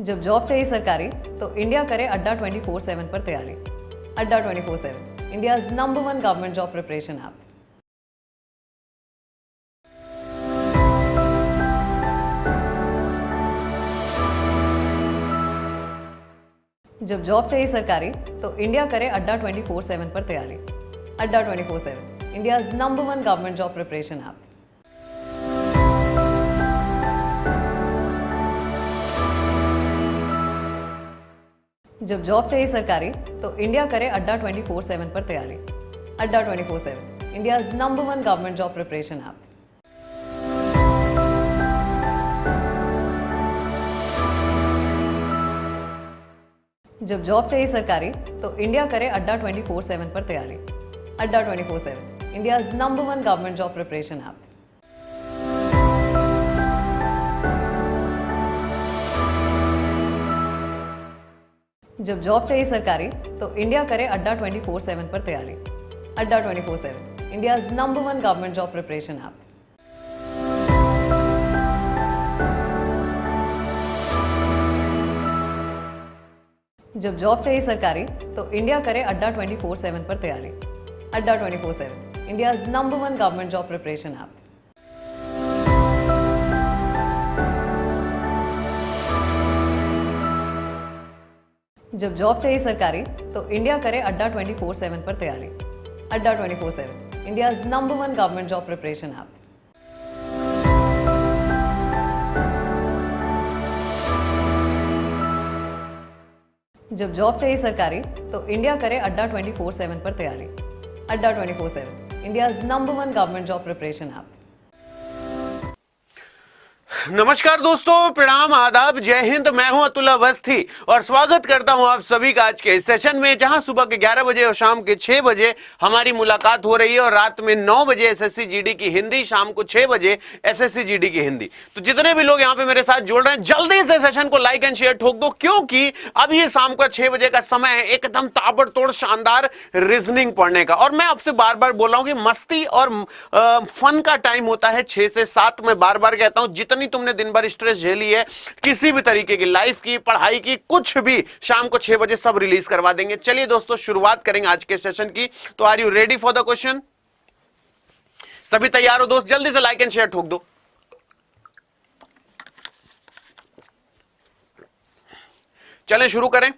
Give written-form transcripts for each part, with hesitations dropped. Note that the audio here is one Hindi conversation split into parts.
जब जॉब चाहिए सरकारी तो इंडिया करे अड्डा 24/7 पर तैयारी। अड्डा 24/7 India number 1 government job preparation app. जब जॉब चाहिए सरकारी तो इंडिया करे अड्डा 24/7 पर तैयारी। अड्डा 24/7 India number 1 government job preparation app. जब जॉब चाहिए सरकारी तो इंडिया करे अड्डा 24/7 पर तैयारी। अड्डा 24/7 India number 1 government job preparation app. जब जॉब चाहिए सरकारी तो इंडिया करे अड्डा 24/7 पर तैयारी। अड्डा 24/7 India number 1 government job preparation app. जब जॉब चाहिए सरकारी तो इंडिया करे अड्डा 24/7 पर तैयारी। अड्डा 24/7 India number 1 government job preparation app. जब जॉब चाहिए सरकारी तो इंडिया करे अड्डा 24/7 पर तैयारी। अड्डा 24/7 India number 1 government job preparation app. जब जॉब चाहिए सरकारी तो इंडिया करे अड्डा 24/7 पर तैयारी। अड्डा 24/7 India number 1 government job preparation app. जब जॉब चाहिए सरकारी तो इंडिया करे अड्डा 24/7 पर तैयारी। अड्डा 24/7 India number 1 government job preparation app. नमस्कार दोस्तों, प्रणाम, आदाब, जय हिंद। मैं हूं अतुल अवस्थी और स्वागत करता हूं आप सभी का आज के इस सेशन में, जहां सुबह के 11 बजे और शाम के 6 बजे हमारी मुलाकात हो रही है और रात में 9 बजे एसएससी जीडी की हिंदी, शाम को 6 बजे एसएससी जीडी की हिंदी। तो जितने भी लोग यहां पे मेरे साथ जुड़ रहे हैं, जल्दी से सेशन को लाइक एंड शेयर ठोक दो, क्योंकि अब ये शाम का 6 बजे का समय है एकदम ताबड़तोड़ शानदार रीजनिंग पढ़ने का। और मैं आपसे बार बार बोल रहा हूं कि मस्ती और फन का टाइम होता है 6 से 7। मैं बार बार कहता हूं, जितनी तुमने दिन भर स्ट्रेस झेली है, किसी भी तरीके की, लाइफ की, पढ़ाई की, कुछ भी, शाम को 6 बजे सब रिलीज करवा देंगे। चलिए दोस्तों, शुरुआत करेंगे आज के सेशन की। तो are you ready for the question? सभी तैयार हो दोस्त? जल्दी से लाइक एंड शेयर ठोक दो। चलें शुरू करें,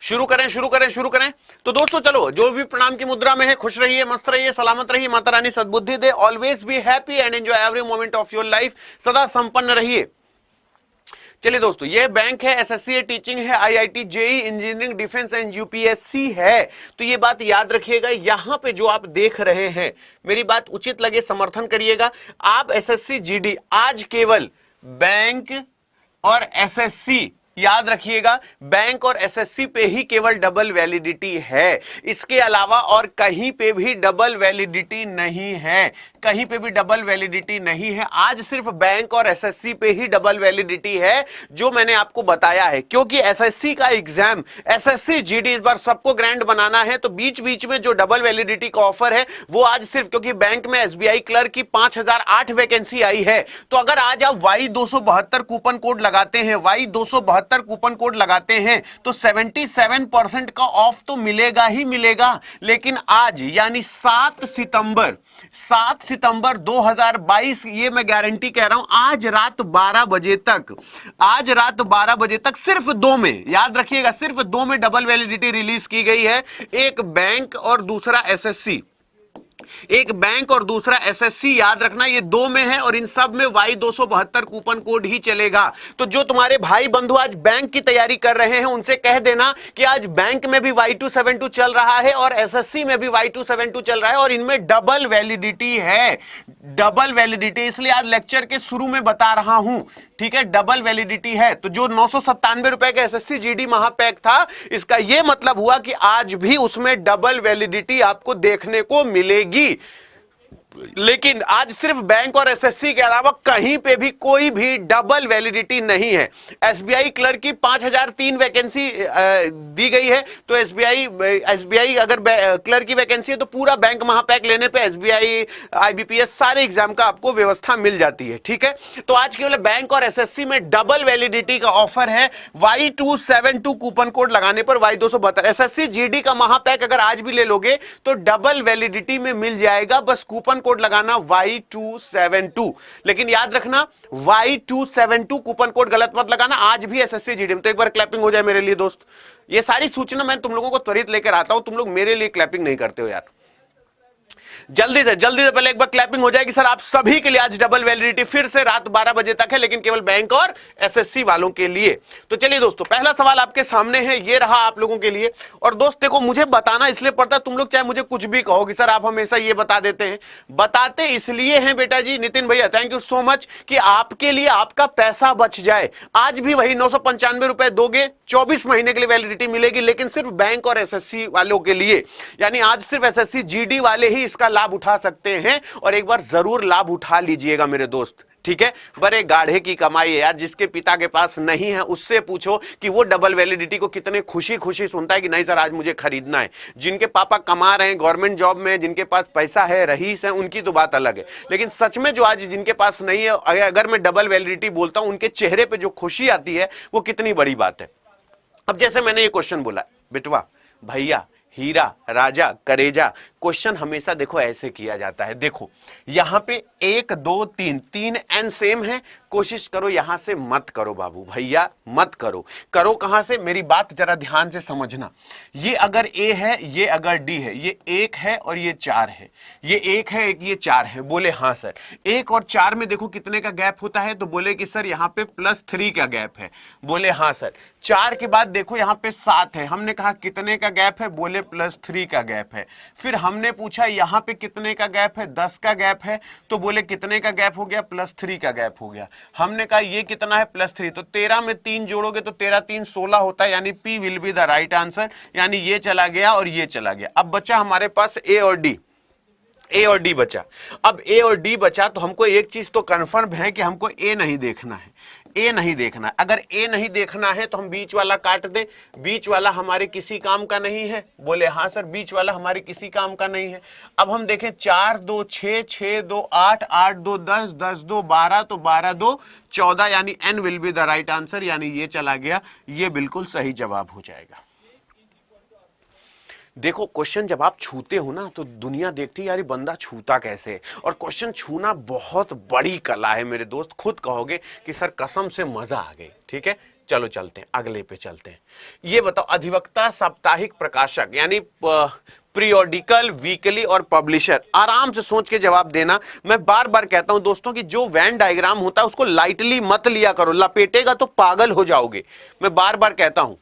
शुरू करें, शुरू करें, शुरू करें। तो दोस्तों चलो, जो भी प्रणाम की मुद्रा में है, खुश रहिए, मस्त रहिए, सलामत रहिए, माता रानी सद्बुद्धि दे। Always be happy and enjoy every moment of your life. सदा संपन्न रहिए। चलिए दोस्तों, ये बैंक है, एसएससी है, टीचिंग है, IIT, JE, engineering, defence and UPSC है। तो ये बात याद रखिएगा, यहां पे जो आप देख रहे हैं, मेरी बात उचित लगे समर्थन करिएगा। आप एसएससी जीडी आज केवल बैंक और एसएससी, याद रखिएगा, बैंक और एसएससी पे ही केवल डबल वैलिडिटी है। इसके अलावा और कहीं पे भी डबल वैलिडिटी नहीं है, कहीं पे भी डबल वैलिडिटी नहीं है। आज सिर्फ बैंक और एसएससी पे ही डबल वैलिडिटी है, जो मैंने आपको बताया है। क्योंकि एसएससी का एग्जाम, एसएससी जीडी इस बार सबको ग्रैंड बनाना है, तो बीच बीच में जो डबल वैलिडिटी का ऑफर है वो आज सिर्फ, क्योंकि बैंक में एसबीआई क्लर्क की 5008 वैकेंसी आई है, तो अगर आज आप Y272 कूपन कोड लगाते हैं, Y272 कूपन कोड लगाते हैं, तो 77% का ऑफ तो मिलेगा ही मिलेगा। लेकिन आज यानी 7 सितंबर 2022, ये मैं गारंटी कह रहा हूं, आज रात 12 बजे तक, आज रात 12 बजे तक सिर्फ 2 में, याद रखिएगा, सिर्फ 2 में डबल वैलिडिटी रिलीज की गई है। एक बैंक और दूसरा एसएससी, एक बैंक और दूसरा एसएससी, याद रखना, ये 2 में है और इन सब में Y272 कूपन कोड ही चलेगा। तो जो तुम्हारे भाई बंधु आज बैंक की तैयारी कर रहे हैं, उनसे कह देना कि आज बैंक में भी Y272 चल रहा है और एसएससी में भी Y272 चल रहा है और इनमें डबल वैलिडिटी है, डबल वैलिडिटी। इसलिए आज लेक्चर के शुरू में बता रहा हूं, ठीक है, डबल वैलिडिटी है। तो जो 997 रुपए का एसएससी जीडी महापैक था, इसका यह मतलब हुआ कि आज भी उसमें डबल वैलिडिटी आपको देखने को मिलेगी। लेकिन आज सिर्फ बैंक और एसएससी के अलावा कहीं पे भी कोई भी डबल वैलिडिटी नहीं है। एसबीआई क्लर्क की 5003 वैकेंसी दी गई है, तो एसबीआई अगर क्लर्क की वैकेंसी है तो पूरा बैंक महापैक लेने पे एसबीआई, आईबीपीएस सारे एग्जाम का आपको व्यवस्था मिल जाती है। ठीक है, तो आज केवल बैंक और एसएससी में डबल वैलिडिटी का ऑफर है। Y272 कूपन कोड लगाने पर Y272 एसएससी जीडी का महापैक अगर आज भी ले लोगे तो डबल वैलिडिटी में मिल जाएगा। बस कूपन कोड लगाना Y272, लेकिन याद रखना Y272 कूपन कोड गलत मत लगाना। आज भी एसएससी जीडी में, तो एक बार क्लैपिंग हो जाए मेरे लिए दोस्त। ये सारी सूचना मैं तुम लोगों को त्वरित लेकर आता हूं, तुम लोग मेरे लिए क्लैपिंग नहीं करते हो यार। जल्दी से पहले एक बार क्लैपिंग हो जाएगी सर आप सभी के लिए। आज डबल वैलिडिटी फिर से रात 12 बजे तक है, लेकिन केवल बैंक और एसएससी वालों के लिए। तो चलिए दोस्तों, पहला सवाल आपके सामने है, ये रहा आप लोगों के लिए। और दोस्त देखो, मुझे बताना इसलिए पड़ता है, तुम लोग चाहे मुझे कुछ भी कहो कि सर आप हमेशा ये बता देते हैं, बताते इसलिए हैं बेटा जी। नितिन भैया थैंक यू सो मच कि आपके लिए आपका पैसा बच जाए। आज भी वही 995 रुपए दोगे, 24 महीने के लिए वैलिडिटी मिलेगी, लेकिन सिर्फ बैंक और एसएससी वालों के लिए। यानी आज सिर्फ एसएससी जीडी वाले ही इसका लाभ उठा सकते हैं, और एक बार जरूर लाभ उठा लीजिएगा मेरे दोस्त। ठीक है, बड़े गाढ़े की कमाई है यार। जिसके पिता के पास नहीं है उससे पूछो कि वो डबल वैलिडिटी को कितने खुशी खुशी सुनता है कि नहीं सर आज मुझे खरीदना है। जिनके पापा कमा रहे हैं गवर्नमेंट जॉब में, जिनके पास पैसा है, रईस है, उनकी तो बात अलग है, लेकिन सच में जो आज जिनके पास नहीं है, अगर मैं डबल वैलिडिटी बोलता हूं, उनके चेहरे पर जो खुशी आती है वो कितनी बड़ी बात है। अब जैसे मैंने ये क्वेश्चन बोला, बिटवा, भैया, हीरा, राजा, करेजा, क्वेश्चन हमेशा देखो ऐसे किया जाता है। देखो यहां पे 1 2 3 एन सेम है, कोशिश करो यहां से मत करो बाबू भैया, मत करो। करो कहां से, मेरी बात जरा ध्यान से समझना। ये अगर ए है, ये अगर डी है, ये 1 है और ये 4 है, ये 1 है एक ये 4 है। बोले हाँ सर, 1 और 4 में देखो कितने का गैप होता है, तो बोले कि सर यहां पे +3 का गैप है। बोले हाँ सर। 4 के बाद देखो यहां पे 7 है, हमने कहा कितने का गैप है, बोले +3 का गैप है। फिर हमने पूछा यहां पे कितने का गैप है, 10 का गैप है, तो बोले कितने का गैप हो गया, +3 का गैप हो गया। हमने कहा ये कितना है, +3, तो 13 में 3 जोड़ोगे तो 13 3 16 होता है, यानी P will be the right answer. यानी ये चला गया और ये चला गया। अब बचा हमारे पास ए और डी बचा। अब ए और डी बचा, तो हमको एक चीज तो कंफर्म है कि हमको ए नहीं देखना है, ए नहीं देखना है। अगर ए नहीं देखना है तो हम बीच वाला काट दे, बीच वाला हमारे किसी काम का नहीं है। बोले हाँ सर, बीच वाला हमारे किसी काम का नहीं है। अब हम देखें 4 2 6 6 2 8 8 2 10 10 2 12, तो 12 2 14, यानी N will be the right answer. यानी ये चला गया, ये बिल्कुल सही जवाब हो जाएगा। देखो क्वेश्चन जब आप छूते हो ना तो दुनिया देखती है यार ये बंदा छूता कैसे है, और क्वेश्चन छूना बहुत बड़ी कला है मेरे दोस्त। खुद कहोगे कि सर कसम से मजा आ गई। ठीक है, चलो चलते हैं, अगले पे चलते हैं। ये बताओ, अधिवक्ता, साप्ताहिक प्रकाशक, यानी पीरियोडिकल, वीकली और पब्लिशर। आराम से सोच के जवाब देना। मैं बार बार कहता हूं दोस्तों कि जो वेन डायग्राम होता है उसको लाइटली मत लिया करो, लपेटेगा तो पागल हो जाओगे। मैं बार बार कहता हूं।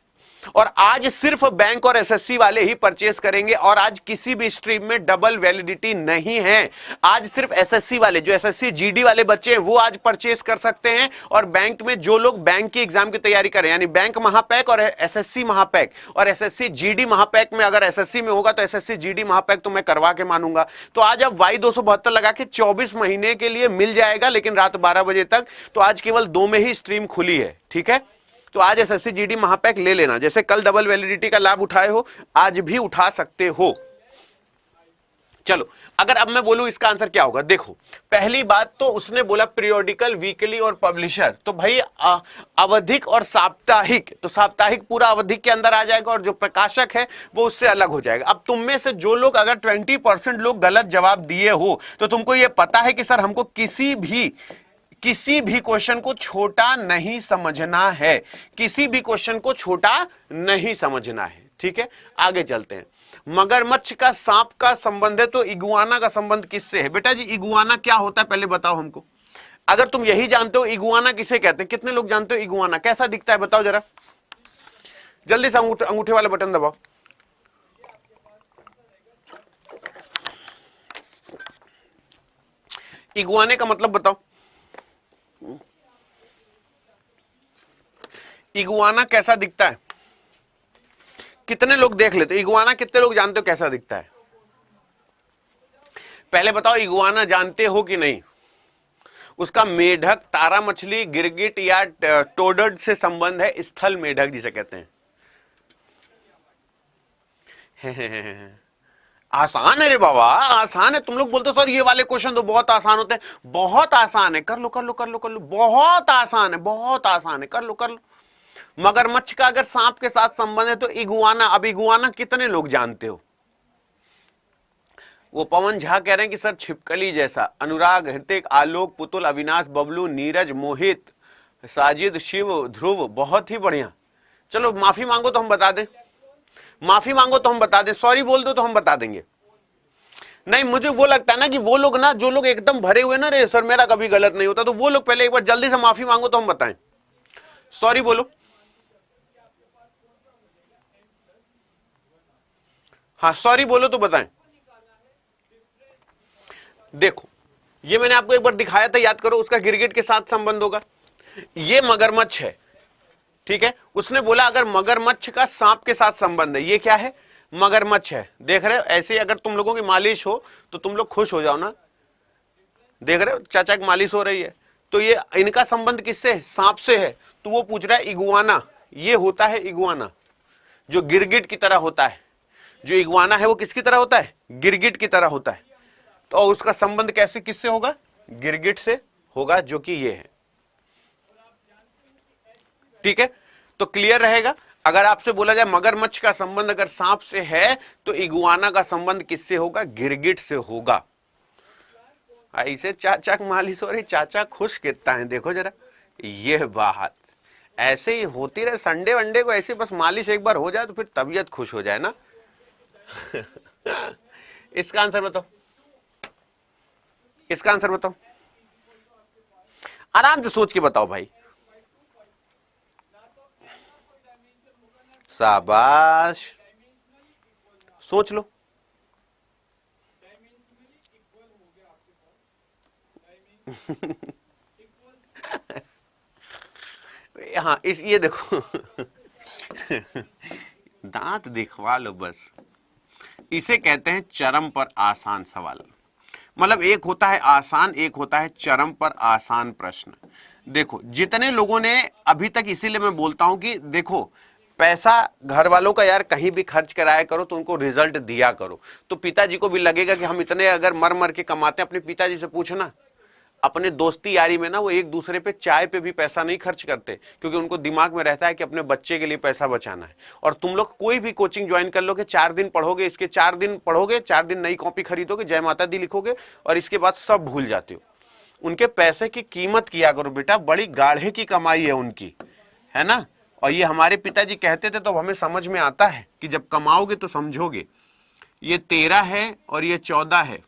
और आज सिर्फ बैंक और एसएससी वाले ही परचेस करेंगे, और आज किसी भी स्ट्रीम में डबल वैलिडिटी नहीं है। आज सिर्फ एसएससी वाले, जो एसएससी जीडी वाले बच्चे हैं वो आज परचेस कर सकते हैं, और बैंक में जो लोग बैंक की एग्जाम की तैयारी करें, यानी बैंक महापैक और एसएससी महापैक और एसएससी जीडी महापैक में, अगर एसएससी में होगा तो एसएससी जीडी महापैक तो मैं करवा के मानूंगा। तो आज अब Y272 लगा के 24 महीने के लिए मिल जाएगा, लेकिन रात 12 बजे तक। तो आज केवल 2 में ही स्ट्रीम खुली है। ठीक है, तो आज एसएससी जीडी महापैक ले लेना। जैसे कल डबल वैलिडिटी का लाभ उठाए हो, आज भी उठा सकते हो। चलो, अगर अब मैं बोलूं इसका आंसर क्या होगा, देखो पहली बात तो उसने बोला पीरियोडिकल, वीकली और पब्लिशर, तो भाई आवधिक और साप्ताहिक, तो साप्ताहिक पूरा आवधिक के अंदर आ जाएगा, और जो प्रकाशक है वो उससे अलग हो जाएगा। अब तुम में से जो लोग, अगर 20% लोग गलत जवाब दिए हो, तो तुमको ये पता है कि सर हमको किसी भी क्वेश्चन को छोटा नहीं समझना है, किसी भी क्वेश्चन को छोटा नहीं समझना है। ठीक है, आगे चलते हैं। मगरमच्छ का सांप का संबंध है, तो इगुआना का संबंध किससे है? बेटा जी इगुआना क्या होता है पहले बताओ हमको। अगर तुम यही जानते हो इगुआना किसे कहते हैं, कितने लोग जानते हो इगुआना कैसा दिखता है, बताओ जरा जल्दी से। अंगूठे वाला बटन दबाओ। इगुआने का मतलब बताओ, इगुआना कैसा दिखता है? कितने लोग देख लेते? इगुआना कितने लोग जानते हो कैसा दिखता है? पहले बताओ इगुआना जानते हो कि नहीं? उसका मेढक, तारा मछली, गिरगिट या टोडर्ड से संबंध है, स्थल मेढक जिसे कहते हैं। आसान है रे बाबा, आसान है। तुम लोग बोलते हो सर ये वाले क्वेश्चन तो बहुत आसान होते हैं। बहुत आसान है, कर लो कर लो कर लो कर लो, बहुत आसान है, बहुत आसान है, कर लो कर लो। मगरमच्छ का अगर सांप के साथ संबंध है तो इगुआना। अब इगुआना कितने लोग जानते हो? वो पवन झा कह रहे हैं कि सर छिपकली जैसा। अनुराग, हृतिक, आलोक, पुतुल, अविनाश, बबलू, नीरज, मोहित, साजिद, शिव, ध्रुव, बहुत ही बढ़िया। चलो माफी मांगो तो हम बता दें, माफी मांगो तो हम बता दें, सॉरी बोल दो तो हम बता देंगे। नहीं, मुझे वो लगता है ना कि वो लोग ना, जो लोग एकदम भरे हुए ना, रे सर मेरा कभी गलत नहीं होता, तो वो लोग पहले एक बार जल्दी से माफी मांगो तो हम बताएं। सॉरी बोलो। हाँ सॉरी बोलो तो बताएं। देखो ये मैंने आपको एक बार दिखाया था, याद करो, उसका गिरगिट के साथ संबंध होगा। ये मगरमच्छ है, ठीक है। उसने बोला अगर मगरमच्छ का सांप के साथ संबंध है, ये क्या है? मगरमच्छ है। देख रहे हो, ऐसे अगर तुम लोगों की मालिश हो तो तुम लोग खुश हो जाओ ना। देख रहे हो चाचा की मालिश हो रही है, तो ये इनका संबंध किससे? सांप से है। तो वो पूछ रहा है इगुआना, ये होता है इगुआना जो गिरगिट की तरह होता है। जो इगुआना है वो किसकी तरह होता है? गिरगिट की तरह होता है। तो उसका संबंध कैसे किससे होगा? गिरगिट से होगा, जो कि ये है। ठीक है, तो क्लियर रहेगा। अगर आपसे बोला जाए मगरमच्छ का संबंध अगर सांप से है तो इगुआना का संबंध किससे होगा? गिरगिट से होगा। ऐसे चाचा की मालिश हो रही, चाचा खुश कितना है देखो जरा। ये बात ऐसे ही होती रहे, संडे वनडे को ऐसे बस मालिश एक बार हो जाए तो फिर तबीयत खुश हो जाए ना। इसका आंसर बताओ, इसका आंसर बताओ, आराम से सोच के बताओ भाई। शाबाश, सोच लो। हाँ ये देखो। दांत दिखवा लो बस। इसे कहते हैं चरम पर आसान सवाल। मतलब एक होता है आसान, एक होता है चरम पर आसान प्रश्न। देखो जितने लोगों ने अभी तक, इसीलिए मैं बोलता हूं कि देखो पैसा घर वालों का यार कहीं भी खर्च कराया करो तो उनको रिजल्ट दिया करो। तो पिताजी को भी लगेगा कि हम इतने अगर मर मर के कमाते हैं। अपने पिताजी से पूछना, अपने दोस्ती यारी में ना वो एक दूसरे पे चाय पे भी पैसा नहीं खर्च करते, क्योंकि उनको दिमाग में रहता है कि अपने बच्चे के लिए पैसा बचाना है। और तुम लोग कोई भी कोचिंग ज्वाइन कर लोगे, 4 दिन पढ़ोगे, इसके 4 दिन पढ़ोगे, 4 दिन नई कॉपी खरीदोगे, जय माता दी लिखोगे और इसके बाद सब भूल जाते हो। उनके पैसे की कीमत किया करो बेटा, बड़ी गाढ़े की कमाई है उनकी, है ना। और ये हमारे पिताजी कहते थे तो हमें समझ में आता है कि जब कमाओगे तो समझोगे। ये 13 है और ये 14 है,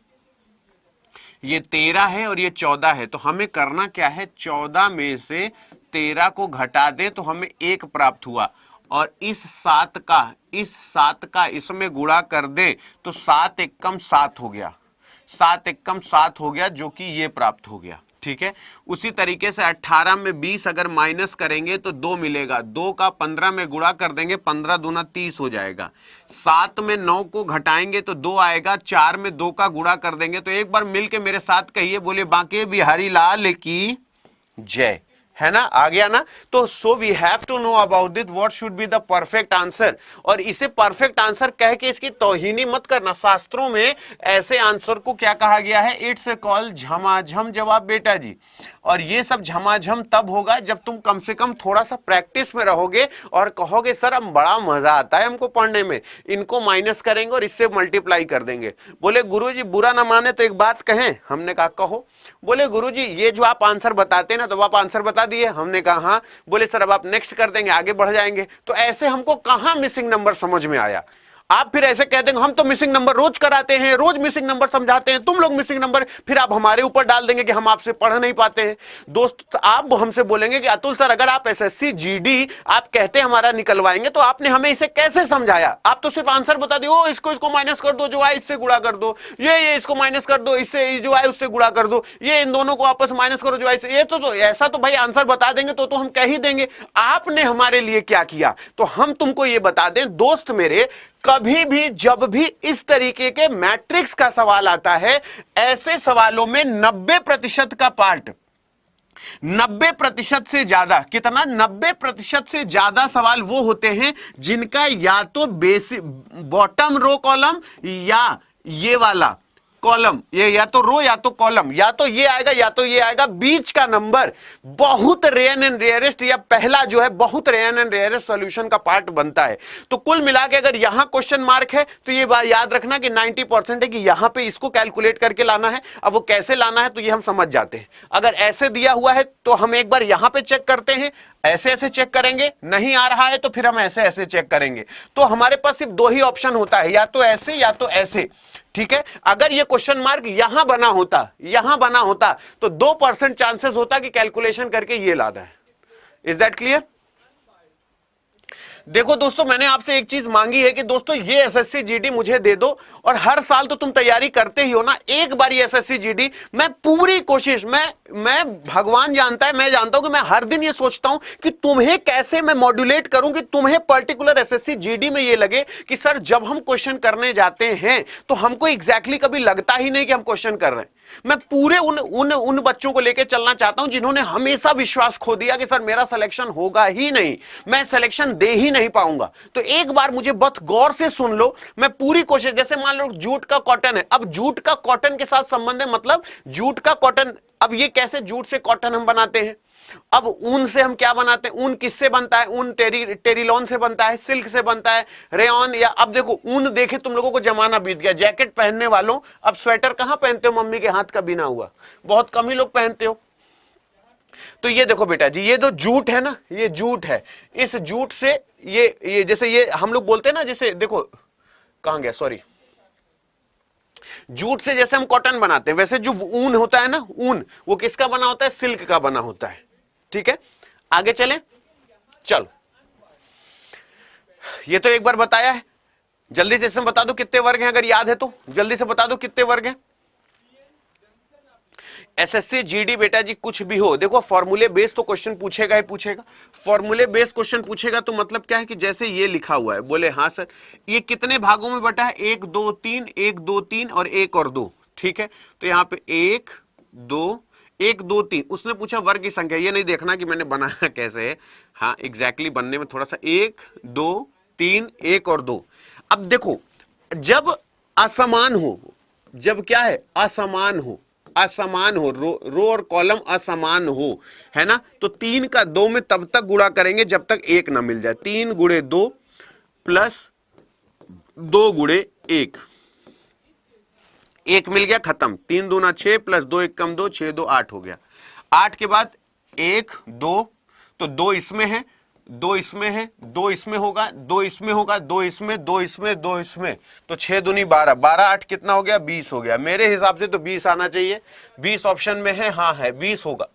ये 13 है और ये 14 है। तो हमें करना क्या है? 14 में से 13 को घटा दे तो हमें 1 प्राप्त हुआ, और इस 7 का इसमें गुणा कर दे तो 7 एकम 7 हो गया, 7 एकम 7 हो गया, जो कि ये प्राप्त हो गया। ठीक है, उसी तरीके से 18 में 20 अगर माइनस करेंगे तो 2 मिलेगा, 2 का 15 में गुणा कर देंगे, 15 दूना 30 हो जाएगा। 7 में 9 को घटाएंगे तो 2 आएगा, 4 में 2 का गुणा कर देंगे। तो एक बार मिलके मेरे साथ कहिए, बोले बांके बिहारी लाल की जय, है ना। आ गया ना। तो so we have to know about this what should be the perfect answer. और इसे परफेक्ट आंसर कह के इसकी तौहीनी मत करना। शास्त्रों में ऐसे आंसर को क्या कहा गया है? इट्स कॉल्ड झमाझम जवाब बेटा जी। और ये सब झमाझम तब होगा जब तुम कम से कम थोड़ा सा प्रैक्टिस में रहोगे और कहोगे सर हम बड़ा मजा आता है हमको पढ़ने में, इनको माइनस करेंगे और इससे मल्टीप्लाई कर देंगे। बोले गुरुजी बुरा ना माने तो एक बात कहें? हमने कहा कहो। बोले गुरुजी ये जो आप आंसर बताते हैं ना, तो आप आंसर बता दिए? हमने कहा हाँ। बोले सर अब आप नेक्स्ट कर देंगे, आगे बढ़ जाएंगे। तो ऐसे हमको कहां मिसिंग नंबर समझ में आया? आप फिर ऐसे कह देंगे हम तो मिसिंग नंबर रोज कराते हैं, रोज मिसिंग नंबर समझाते हैं, तुम लोग मिसिंग नंबर फिर आप हमारे ऊपर डाल देंगे कि हम आपसे पढ़ नहीं पाते हैं। दोस्त आप हमसे बोलेंगे कि अतुल सर अगर आप एसएससी जीडी आप कहते हमारा निकलवाएंगे तो आपने हमें इसे कैसे समझाया? आप तो सिर्फ आंसर बता दिए, इसको माइनस कर दो, जो आए इससे गुणा कर दो, ये इसको माइनस कर दो, इससे जो आए उससे गुणा कर दो, ये इन दोनों को आपस माइनस करो जो आए। ये तो ऐसा तो भाई आंसर बता देंगे तो हम कह ही देंगे। आपने हमारे लिए क्या किया? तो हम तुमको ये बता दें दोस्त मेरे, कभी भी जब भी इस तरीके के मैट्रिक्स का सवाल आता है, ऐसे सवालों में 90% का पार्ट, 90% से ज्यादा, कितना, 90% से ज्यादा सवाल वो होते हैं जिनका या तो बेसिक बॉटम रो कॉलम या ये वाला कॉलम, ये या तो रो या तो कॉलम, या तो ये आएगा या तो ये आएगा, बीच का नंबर बहुत रेयर एंड रेयरेस्ट, या पहला जो है बहुत रेयर एंड रेयरेस्ट सॉल्यूशन का पार्ट बनता है। तो कुल मिला के अगर यहां क्वेश्चन मार्क है तो ये बात याद रखना कि 90% है कि यहां पे इसको कैलकुलेट करके लाना है। अब वो कैसे लाना है तो ये हम समझ जाते हैं। अगर ऐसे दिया हुआ है तो हम एक बार यहां पे चेक करते हैं, ऐसे ऐसे चेक करेंगे, नहीं आ रहा है तो फिर हम ऐसे ऐसे चेक करेंगे। तो हमारे पास सिर्फ दो ही ऑप्शन होता है, या तो ऐसे या तो ऐसे, ठीक है। अगर ये क्वेश्चन मार्क यहां बना होता तो 2% चांसेस होता कि कैलकुलेशन करके ये लाना है। Is that clear? देखो दोस्तों, मैंने आपसे एक चीज मांगी है कि दोस्तों ये एसएससी जीडी मुझे दे दो, और हर साल तो तुम तैयारी करते ही हो ना, एक बार ये एसएससी जीडी मैं पूरी कोशिश, मैं भगवान जानता है, मैं जानता हूं कि मैं हर दिन ये सोचता हूं कि तुम्हें कैसे मैं मॉड्यूलेट करूं कि तुम्हें पर्टिकुलर एसएससी जीडी में ये लगे कि सर जब हम क्वेश्चन करने जाते हैं तो हमको एग्जैक्टली कभी लगता ही नहीं कि हम क्वेश्चन कर रहे हैं। मैं पूरे उन बच्चों को लेकर चलना चाहता हूं जिन्होंने हमेशा विश्वास खो दिया कि सर मेरा सिलेक्शन होगा ही नहीं, मैं सिलेक्शन दे ही नहीं पाऊंगा। तो एक बार मुझे बहुत गौर से सुन लो, मैं पूरी कोशिश, जैसे मान लो जूट का कॉटन है, अब जूट का कॉटन के साथ संबंध है, मतलब जूट का कॉटन, अब ये कैसे जूट से कॉटन हम बनाते हैं, अब ऊन से हम क्या बनाते हैं, ऊन किससे बनता है, ऊन टेरिलॉन से बनता है, सिल्क से बनता है, रेयॉन, या अब देखो ऊन, देखे तुम लोगों को जमाना बीत गया जैकेट पहनने वालों, अब स्वेटर कहां पहनते हो, मम्मी के हाथ का बिना हुआ, बहुत कम ही लोग पहनते हो। तो ये देखो बेटा जी, ये जो जूट है ना, ये जूट है, इस जूट से ये जैसे ये हम लोग बोलते हैं ना, जैसे देखो कहां गया, सॉरी, जूट से जैसे हम कॉटन बनाते हैं, वैसे जो ऊन होता है ना, ऊन वो किसका बना होता है, सिल्क का बना होता है। ठीक है, आगे चलें, चलो, ये तो एक बार बताया है, जल्दी से इसमें बता दो कितने वर्ग हैं, अगर याद है तो जल्दी से बता दो कितने वर्ग हैं। एसएससी जीडी बेटा जी कुछ भी हो, देखो फॉर्मूले बेस तो क्वेश्चन पूछेगा ही पूछेगा, फॉर्मूले बेस क्वेश्चन पूछेगा तो मतलब क्या है कि जैसे ये लिखा हुआ है, बोले हाँ सर ये कितने भागों में बटा है, 1 2 3, 1 2 3 और 1 और 2, ठीक है। तो यहाँ पे 1 2 1 2 3, उसने पूछा वर्ग की संख्या, ये नहीं देखना कि मैंने बनाया कैसे है, हाँ एग्जैक्टली बनने में थोड़ा सा, 1 2 3 1 और 2। अब देखो जब असमान हो, जब क्या है असमान हो, असमान हो, रो और कॉलम असमान हो, है ना, तो 3 का 2 में तब तक गुणा करेंगे जब तक 1 ना मिल जाए, 3 गुणे 2 प्लस 2 गुणे 1, 1 मिल गया, खत्म, 3 दूना 6 प्लस 2 1 कम 2, 6 2 8 हो गया। 8 के बाद 1 2, तो 2 इसमें है, 2 इसमें है, 2 इसमें होगा, 2 इसमें होगा, 2 इसमें, 2 इसमें, 2 इसमें, तो 6 दूनी 12, 12 8 कितना हो गया, 20 हो गया। मेरे हिसाब से तो 20 आना चाहिए, 20 ऑप्शन में है, हाँ है 20 होगा।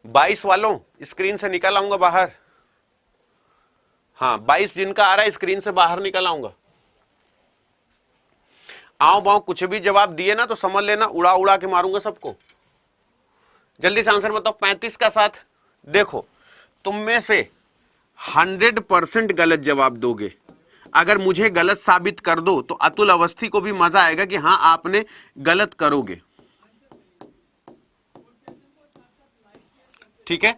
22 वालों स्क्रीन से निकल आऊंगा बाहर, हाँ 22 जिनका आ रहा है स्क्रीन से बाहर निकल आऊंगा। आओ बाओ कुछ भी जवाब दिए ना तो समझ लेना उड़ा उड़ा के मारूंगा सबको। जल्दी से आंसर बताओ 35 का साथ। देखो तुम में से 100% गलत जवाब दोगे, अगर मुझे गलत साबित कर दो तो अतुल अवस्थी को भी मजा आएगा कि हां आपने गलत करोगे, ठीक है।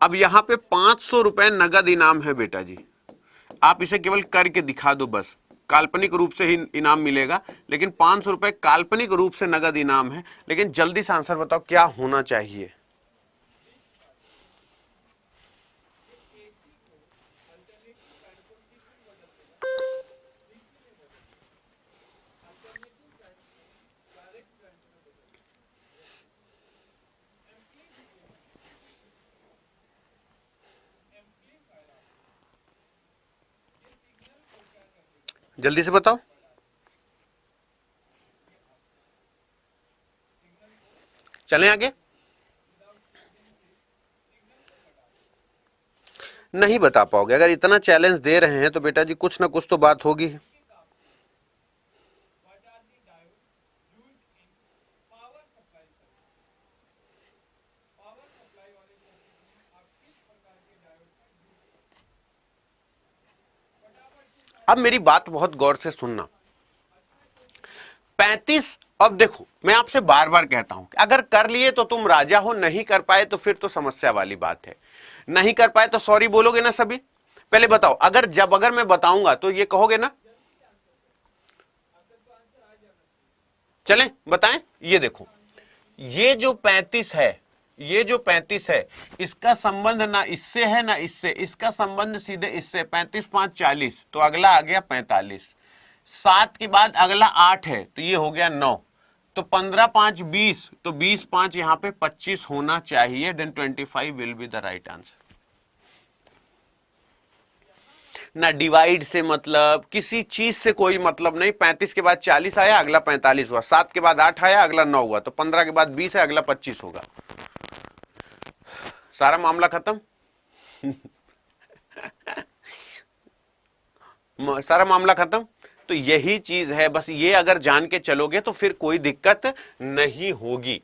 अब यहां पे 500 रुपए नगद इनाम है बेटा जी, आप इसे केवल करके दिखा दो बस, काल्पनिक रूप से ही इनाम मिलेगा, लेकिन 500 रुपए काल्पनिक रूप से नगद इनाम है। लेकिन जल्दी से आंसर बताओ क्या होना चाहिए। जल्दी से बताओ, चलें आगे। नहीं बता पाओगे, अगर इतना चैलेंज दे रहे हैं तो बेटा जी कुछ ना कुछ तो बात होगी। अब मेरी बात बहुत गौर से सुनना। 35, अब देखो मैं आपसे बार बार कहता हूं कि अगर कर लिए तो तुम राजा हो, नहीं कर पाए तो फिर तो समस्या वाली बात है। नहीं कर पाए तो सॉरी बोलोगे ना सभी? पहले बताओ, अगर मैं बताऊंगा तो ये कहोगे ना? चलें बताएं। ये देखो, ये जो 35 है, ये जो 35 है, इसका संबंध ना इससे है ना इससे, इसका संबंध सीधे इससे। 35 5 40, तो अगला आ गया 45। 7 के बाद अगला 8 है, तो ये हो गया 9। तो 15 5 20, तो 20 5 यहां पे 25 होना चाहिए। Then 25 will be the right answer. ना डिवाइड से मतलब, किसी चीज से कोई मतलब नहीं। 35 के बाद 40 आया, अगला 45 हुआ। 7 के बाद 8 आया, अगला 9 हुआ। तो 15 के बाद 20 है, अगला 25 होगा। सारा मामला खत्म। सारा मामला खत्म। तो यही चीज है, बस ये अगर जान के चलोगे तो फिर कोई दिक्कत नहीं होगी।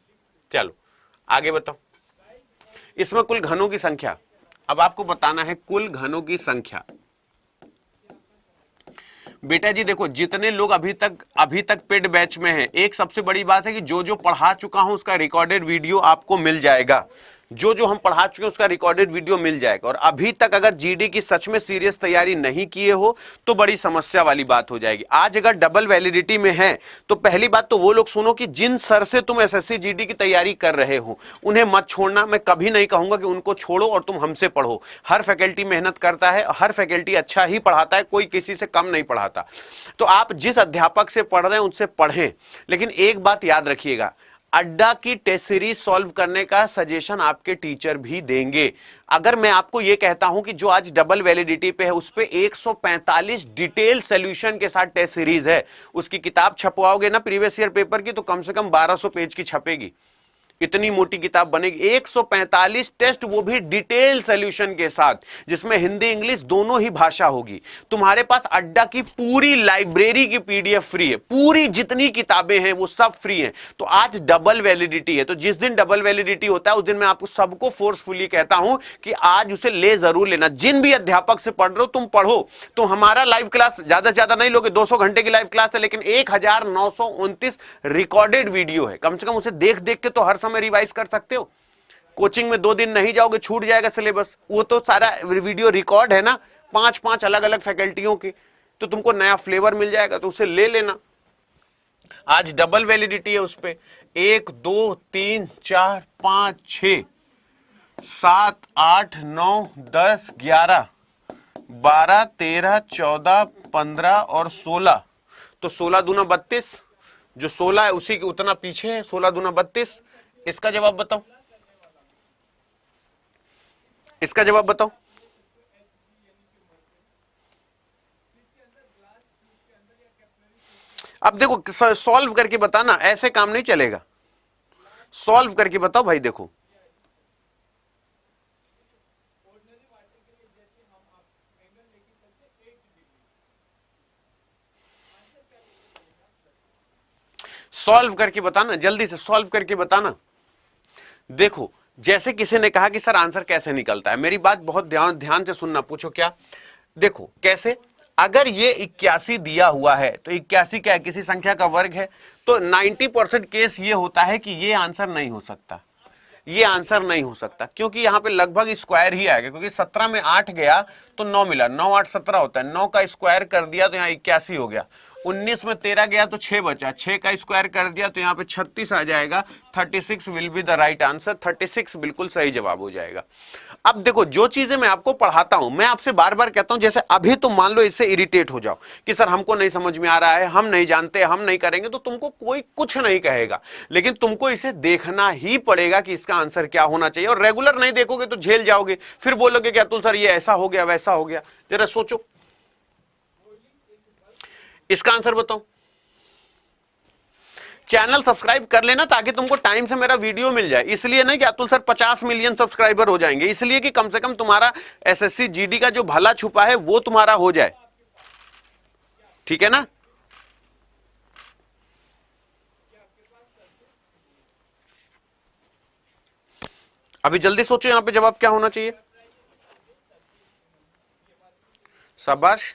चलो आगे बताओ। इसमें कुल घनों की संख्या, अब आपको बताना है कुल घनों की संख्या। बेटा जी देखो, जितने लोग अभी तक पेड बैच में हैं, एक सबसे बड़ी बात है कि जो पढ़ा चुका हूं उसका रिकॉर्डेड वीडियो आपको मिल जाएगा। जो हम पढ़ा चुके हैं उसका रिकॉर्डेड वीडियो मिल जाएगा। और अभी तक अगर जीडी की सच में सीरियस तैयारी नहीं किए हो तो बड़ी समस्या वाली बात हो जाएगी। आज अगर डबल वैलिडिटी में है तो पहली बात तो वो लोग सुनो कि जिन सर से तुम एसएससी जीडी की तैयारी कर रहे हो उन्हें मत छोड़ना। मैं कभी नहीं कहूंगा कि उनको छोड़ो और तुम हमसे पढ़ो। हर फैकल्टी मेहनत करता है, हर फैकल्टी अच्छा ही पढ़ाता है, कोई किसी से कम नहीं पढ़ाता। तो आप जिस अध्यापक से पढ़ रहे हैं उनसे पढ़ें। लेकिन एक बात याद रखिएगा, अड्डा की टेस्ट सीरीज सॉल्व करने का सजेशन आपके टीचर भी देंगे। अगर मैं आपको यह कहता हूं कि जो आज डबल वैलिडिटी पे है उस पे 145 डिटेल सॉल्यूशन के साथ टेस्ट सीरीज है, उसकी किताब छपवाओगे ना प्रीवियस ईयर पेपर की, तो कम से कम 1200 पेज की छपेगी। इतनी मोटी किताब बनेगी। 145 टेस्ट, वो भी डिटेल सॉल्यूशन के साथ, जिसमें हिंदी इंग्लिश दोनों ही भाषा होगी। तुम्हारे पास अड्डा की पूरी लाइब्रेरी की पीडीएफ फ्री है, पूरी जितनी किताबें हैं वो सब फ्री हैं। तो आज डबल वैलिडिटी है, तो जिस दिन डबल वैलिडिटी होता है उस दिन मैं आपको सबको फोर्सफुली कहता हूं कि आज उसे ले जरूर लेना। जिन भी अध्यापक से पढ़ रहे हो तुम पढ़ो। तो हमारा लाइव क्लास ज्यादा से ज्यादा नहीं लोगे, 200 घंटे की लाइव क्लास है, लेकिन 1929 रिकॉर्डेड वीडियो है। कम से कम उसे देख देख के तो हर समय रिवाइज कर सकते हो। कोचिंग में 2 दिन नहीं जाओगे, छूट जाएगा सिलेबस। वो तो सारा वीडियो रिकॉर्ड है ना, 5 अलग अलग फैकल्टियों के, तो तुमको नया फ्लेवर मिल जाएगा, तो उसे ले लेना। आज डबल वैलिडिटी है उस पे। 1 2 3 4 5 6 7 8 9 10 11 12 13 14 15 और 16, तो 16 दूना 32। जो 16 है उसी के उतना पीछे है, 16 दूना 32। इसका जवाब बताओ, इसका जवाब बताओ। अब देखो सॉल्व करके बताना, ऐसे काम नहीं चलेगा। सॉल्व करके बताओ भाई। देखो सॉल्व करके बताना, जल्दी से सॉल्व करके बताना। देखो जैसे किसी ने कहा कि सर आंसर कैसे निकलता है, मेरी बात बहुत ध्यान से सुनना। पूछो क्या? देखो कैसे, अगर ये 81 दिया हुआ है तो 81 क्या है? किसी संख्या का वर्ग है। तो 90% केस ये होता है कि ये आंसर नहीं हो सकता, ये आंसर नहीं हो सकता, क्योंकि यहां पे लगभग स्क्वायर ही आएगा। क्योंकि 17 में 8 गया तो 9 मिला, 9 8 17 होता है। 9 का स्क्वायर कर दिया तो यहाँ 81 हो गया। 19 में 13 गया तो 6 बचा, 6 का स्क्वायर कर दिया तो यहाँ पे 36 आ जाएगा। 36 will be the right answer. 36 बिल्कुल सही जवाब हो जाएगा। अब देखो जो चीजें मैं आपको पढ़ाता हूं, मैं आपसे बार बार कहता हूं, जैसे अभी तुम मान लो इससे इरिटेट हो जाओ कि सर हमको नहीं समझ में आ रहा है, हम नहीं जानते, हम नहीं करेंगे, तो तुमको कोई कुछ नहीं कहेगा, लेकिन तुमको इसे देखना ही पड़ेगा कि इसका आंसर क्या होना चाहिए। और रेगुलर नहीं देखोगे तो झेल जाओगे, फिर बोलोगे कि अतुल सर ये ऐसा हो गया वैसा हो गया। जरा सोचो, इसका आंसर बताओ। चैनल सब्सक्राइब कर लेना ताकि तुमको टाइम से मेरा वीडियो मिल जाए। इसलिए नहीं कि अतुल सर 50 मिलियन सब्सक्राइबर हो जाएंगे, इसलिए कि कम से कम तुम्हारा एसएससी जीडी का जो भला छुपा है वो तुम्हारा हो जाए। ठीक है ना? अभी जल्दी सोचो यहां पे जवाब क्या होना चाहिए। शाबाश।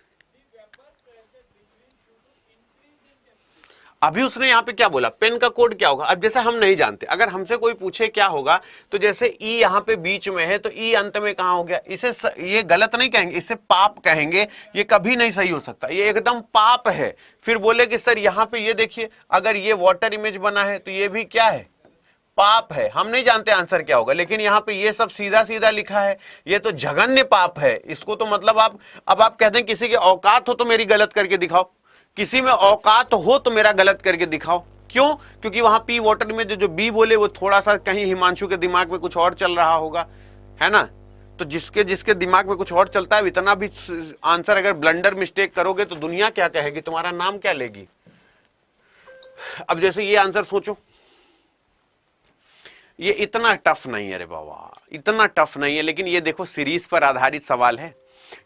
अभी उसने यहाँ पे क्या बोला, पेन का कोड क्या होगा। अब जैसे हम नहीं जानते, अगर हमसे कोई पूछे क्या होगा, तो जैसे ई यहाँ पे बीच में है तो ई अंत में कहाँ हो गया, इसे ये गलत नहीं कहेंगे, इसे पाप कहेंगे, ये कभी नहीं सही हो सकता, ये एकदम पाप है। फिर बोले कि सर यहाँ पे ये देखिए, अगर ये वाटर इमेज बना है तो ये भी क्या है, पाप है। हम नहीं जानते आंसर क्या होगा, लेकिन यहाँ पे ये सब सीधा सीधा लिखा है, ये तो जघन्य पाप है। इसको तो मतलब अब आप कहते हैं किसी की औकात हो तो मेरी गलत करके दिखाओ, किसी में औकात हो तो मेरा गलत करके दिखाओ। क्यों? क्योंकि वहां पी वाटर में जो बी बोले वो थोड़ा सा कहीं हिमांशु के दिमाग में कुछ और चल रहा होगा, है ना। तो जिसके जिसके दिमाग में कुछ और चलता है, इतना भी आंसर अगर ब्लंडर मिस्टेक करोगे तो दुनिया क्या कहेगी, तुम्हारा नाम क्या लेगी। अब जैसे ये आंसर सोचो, ये इतना टफ नहीं है रे बाबा, इतना टफ नहीं है, लेकिन ये देखो सीरीज पर आधारित सवाल है,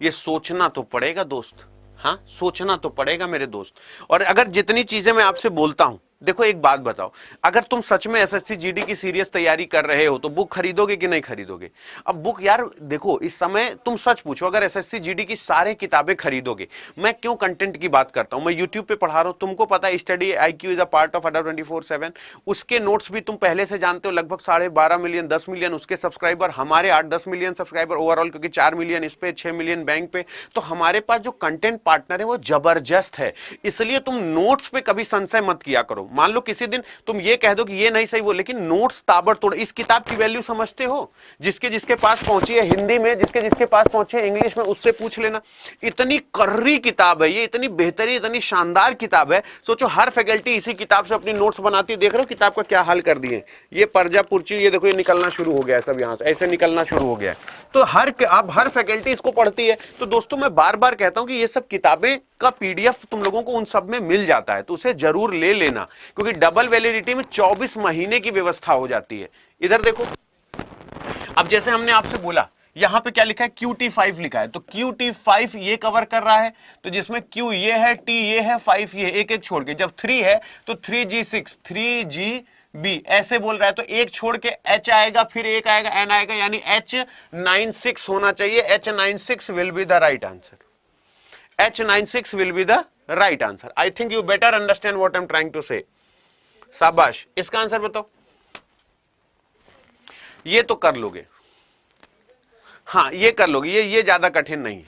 ये सोचना तो पड़ेगा दोस्त, हाँ सोचना तो पड़ेगा मेरे दोस्त। और अगर जितनी चीजें मैं आपसे बोलता हूं, देखो एक बात बताओ, अगर तुम सच में एसएससी जीडी की सीरियस तैयारी कर रहे हो तो बुक खरीदोगे कि नहीं खरीदोगे। अब बुक यार देखो, इस समय तुम सच पूछो, अगर एसएससी जीडी की सारी किताबें खरीदोगे, मैं क्यों कंटेंट की बात करता हूं, मैं यूट्यूब पे पढ़ा रहा हूं, तुमको पता है study IQ is a part of अड्डा 24/7, उसके नोट्स भी तुम पहले से जानते हो, लगभग 12.5 मिलियन 10 मिलियन उसके सब्सक्राइबर, हमारे 8-10 मिलियन सब्सक्राइबर ओवरऑल, क्योंकि 4 मिलियन इस पे 6 मिलियन बैंक पे, तो हमारे पास जो कंटेंट पार्टनर है वो जबरदस्त है। इसलिए तुम नोट्स पे कभी संशय मत किया करो। मान लो किसी दिन तुम ये कह दो कि ये नहीं सही वो, लेकिन नोट्स ताबड़तोड़, इस किताब की वैल्यू समझते हो, जिसके जिसके पास पहुंची है हिंदी में, जिसके जिसके पास पहुंची है इंग्लिश में, उससे पूछ लेना। इतनी कर्री किताब है ये, इतनी बेहतरीन, इतनी शानदार किताब है। सोचो हर फैकल्टी इसी किताब से अपनी नोट्स बनाती, देख रहे हो किताब का क्या हाल कर दिए। ये पर्जा पुर्ची, ये देखो ये निकलना शुरू हो गया है, सब यहां से ऐसे निकलना शुरू हो गया है। तो अब हर फैकल्टी इसको पढ़ती है। तो दोस्तों मैं बार बार कहता हूं कि ये सब किताबें का PDF तुम लोगों को उन सब में मिल जाता है, तो उसे जरूर ले लेना, क्योंकि डबल वैलिडिटी में 24 महीने की व्यवस्था हो जाती है। इधर देखो, अब जैसे हमने आपसे बोला यहां पे क्या लिखा है, QT5 लिखा है, तो QT5 ये कवर कर रहा है, तो जिसमें Q ये है, T ये है, 5 ये है, एक एक छोड़ के। जब 3 है तो 3G6 3GB ऐसे बोल रहा है, तो एक छोड़ के H आएगा, फिर एक आएगा N आएगा, यानी H96 होना चाहिए। H96 will be the right answer, H96 will be the right answer. I think you better understand what I'm trying to say. शाबाश, इसका आंसर बताओ। ये तो कर लोगे, हाँ ये कर लोगे, ये ज्यादा कठिन नहीं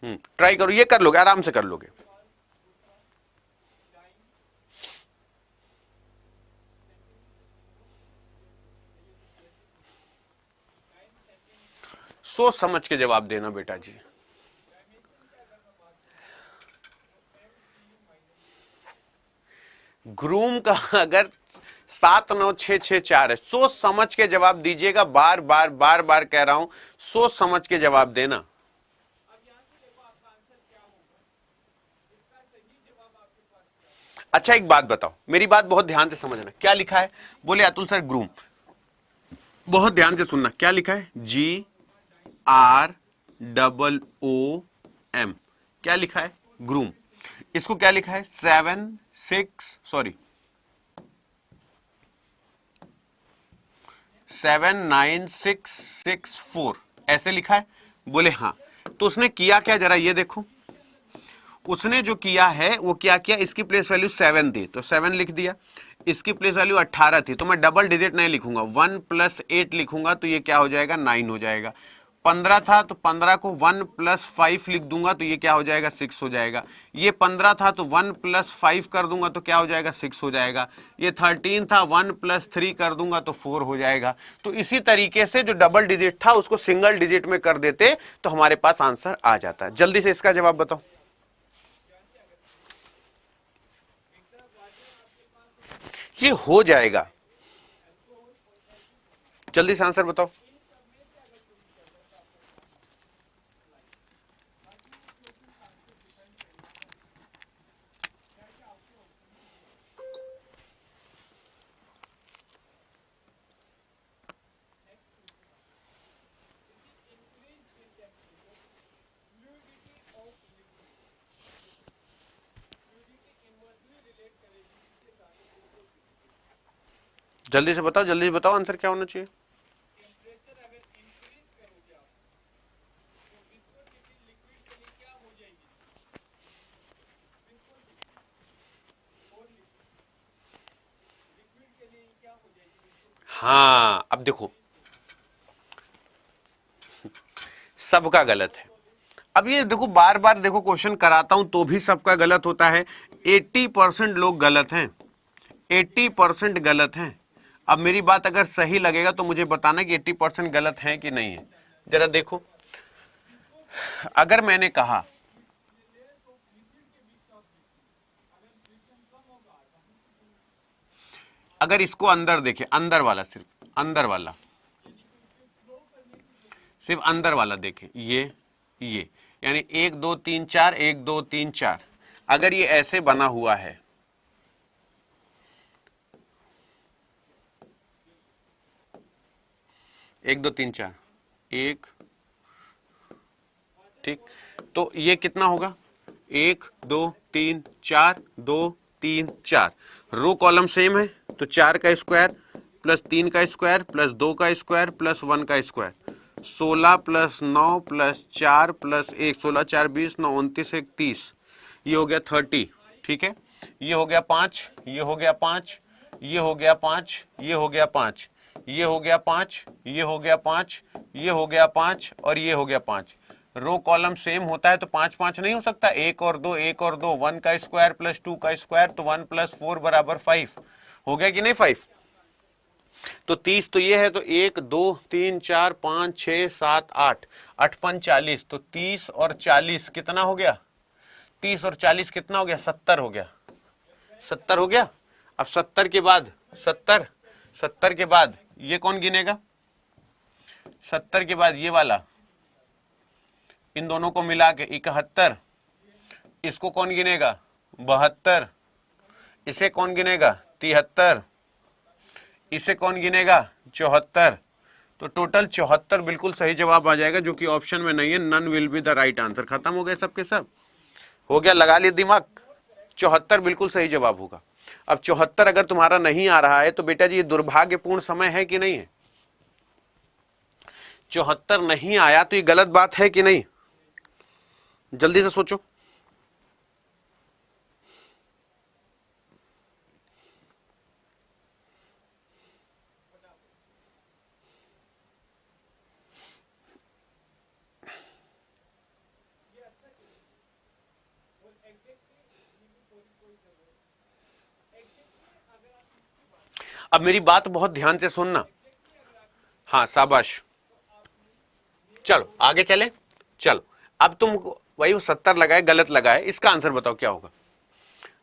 है। ट्राई करो, ये कर लोगे, आराम से कर लोगे। सोच समझ के जवाब देना बेटा जी। ग्रूम का अगर 79664 है, सोच समझ के जवाब दीजिएगा। बार बार कह रहा हूं, सोच समझ के जवाब देना। अच्छा एक बात बताओ, मेरी बात बहुत ध्यान से समझना, क्या लिखा है। बोले अतुल सर ग्रूम, बहुत ध्यान से सुनना, क्या लिखा है, GROOM, क्या लिखा है, ग्रूम। इसको क्या लिखा है, 79664 ऐसे लिखा है। बोले हाँ, तो उसने किया क्या, जरा ये देखो। उसने जो किया है वो क्या किया, इसकी प्लेस वैल्यू 7 थी तो 7 लिख दिया, इसकी प्लेस वैल्यू 18 थी तो मैं डबल डिजिट नहीं लिखूंगा, 1 + 8 लिखूंगा तो ये क्या हो जाएगा, 9 हो जाएगा। 15 था तो 15 को 1 + 5 लिख दूंगा तो ये क्या हो जाएगा, 6 हो जाएगा। ये 15 था तो 1 + 5 कर दूंगा तो क्या हो जाएगा, 6 हो जाएगा। ये 13 था, 1 + 3 कर दूंगा तो 4 हो जाएगा। तो इसी तरीके से जो डबल डिजिट था उसको सिंगल डिजिट में कर देते तो हमारे पास आंसर आ जाता। जल्दी से इसका जवाब बताओ। ये हो जाएगा, जल्दी से आंसर बताओ। जल्दी से बताओ, जल्दी से बताओ, आंसर क्या होना चाहिए। हाँ, अब देखो सबका गलत है। अब ये देखो बार बार देखो क्वेश्चन कराता हूं तो भी सबका गलत होता है। 80% लोग गलत हैं, 80% गलत हैं। अब मेरी बात अगर सही लगेगा तो मुझे बताना कि 80% गलत है कि नहीं है। जरा देखो, अगर मैंने कहा अगर इसको अंदर देखे, अंदर वाला, सिर्फ अंदर वाला, सिर्फ अंदर वाला देखें, ये यानी 1 2 3 4 1 2 3 4, अगर ये ऐसे बना हुआ है, एक दो तीन चार, एक, ठीक, तो ये कितना होगा? 1 2 3 4 2 3 4, रो कॉलम सेम है तो 4 का स्क्वायर प्लस 3 का स्क्वायर प्लस 2 का स्क्वायर प्लस 1 का स्क्वायर, 16 प्लस 9 प्लस 4 प्लस 1, 16 4 20, 9 29 1 30, ये हो गया 30, ठीक है। ये हो गया 5, ये हो गया 5, ये हो गया 5, ये हो गया 5, ये हो गया 5, ये हो गया 5, ये हो गया 5 और ये हो गया 5। रो कॉलम सेम होता है तो 5 5 नहीं हो सकता, 1 और 2 1 और 2, 1 का स्क्वायर प्लस 2 का स्क्वायर, तो 1 प्लस 4 बराबर 5 हो गया कि नहीं 5। तो 30 तो ये है, तो 1 2 3 4 5 6 7 8, 8 5 40, तो 30 और 40 कितना हो गया? 30 और 40 कितना हो गया? 70 हो गया, 70 हो गया। अब 70 के बाद 70 के बाद ये कौन गिनेगा? 70 के बाद ये वाला, इन दोनों को मिला के 71, इसको कौन गिनेगा? 72, इसे कौन गिनेगा? 73, इसे कौन गिनेगा? 74। तो टोटल 74 बिल्कुल सही जवाब आ जाएगा, जो कि ऑप्शन में नहीं है। None will be the right answer. खत्म हो गए सबके सब, हो गया, लगा लिया दिमाग। 74 बिल्कुल सही जवाब होगा। अब 74 अगर तुम्हारा नहीं आ रहा है तो बेटा जी ये दुर्भाग्यपूर्ण समय है कि नहीं है? 74 नहीं आया तो ये गलत बात है कि नहीं? जल्दी से सोचो। अब मेरी बात बहुत ध्यान से सुनना। हाँ शाबाश, चलो आगे चले। चलो अब तुम वही 70 लगाए, गलत लगाए, इसका आंसर बताओ क्या होगा?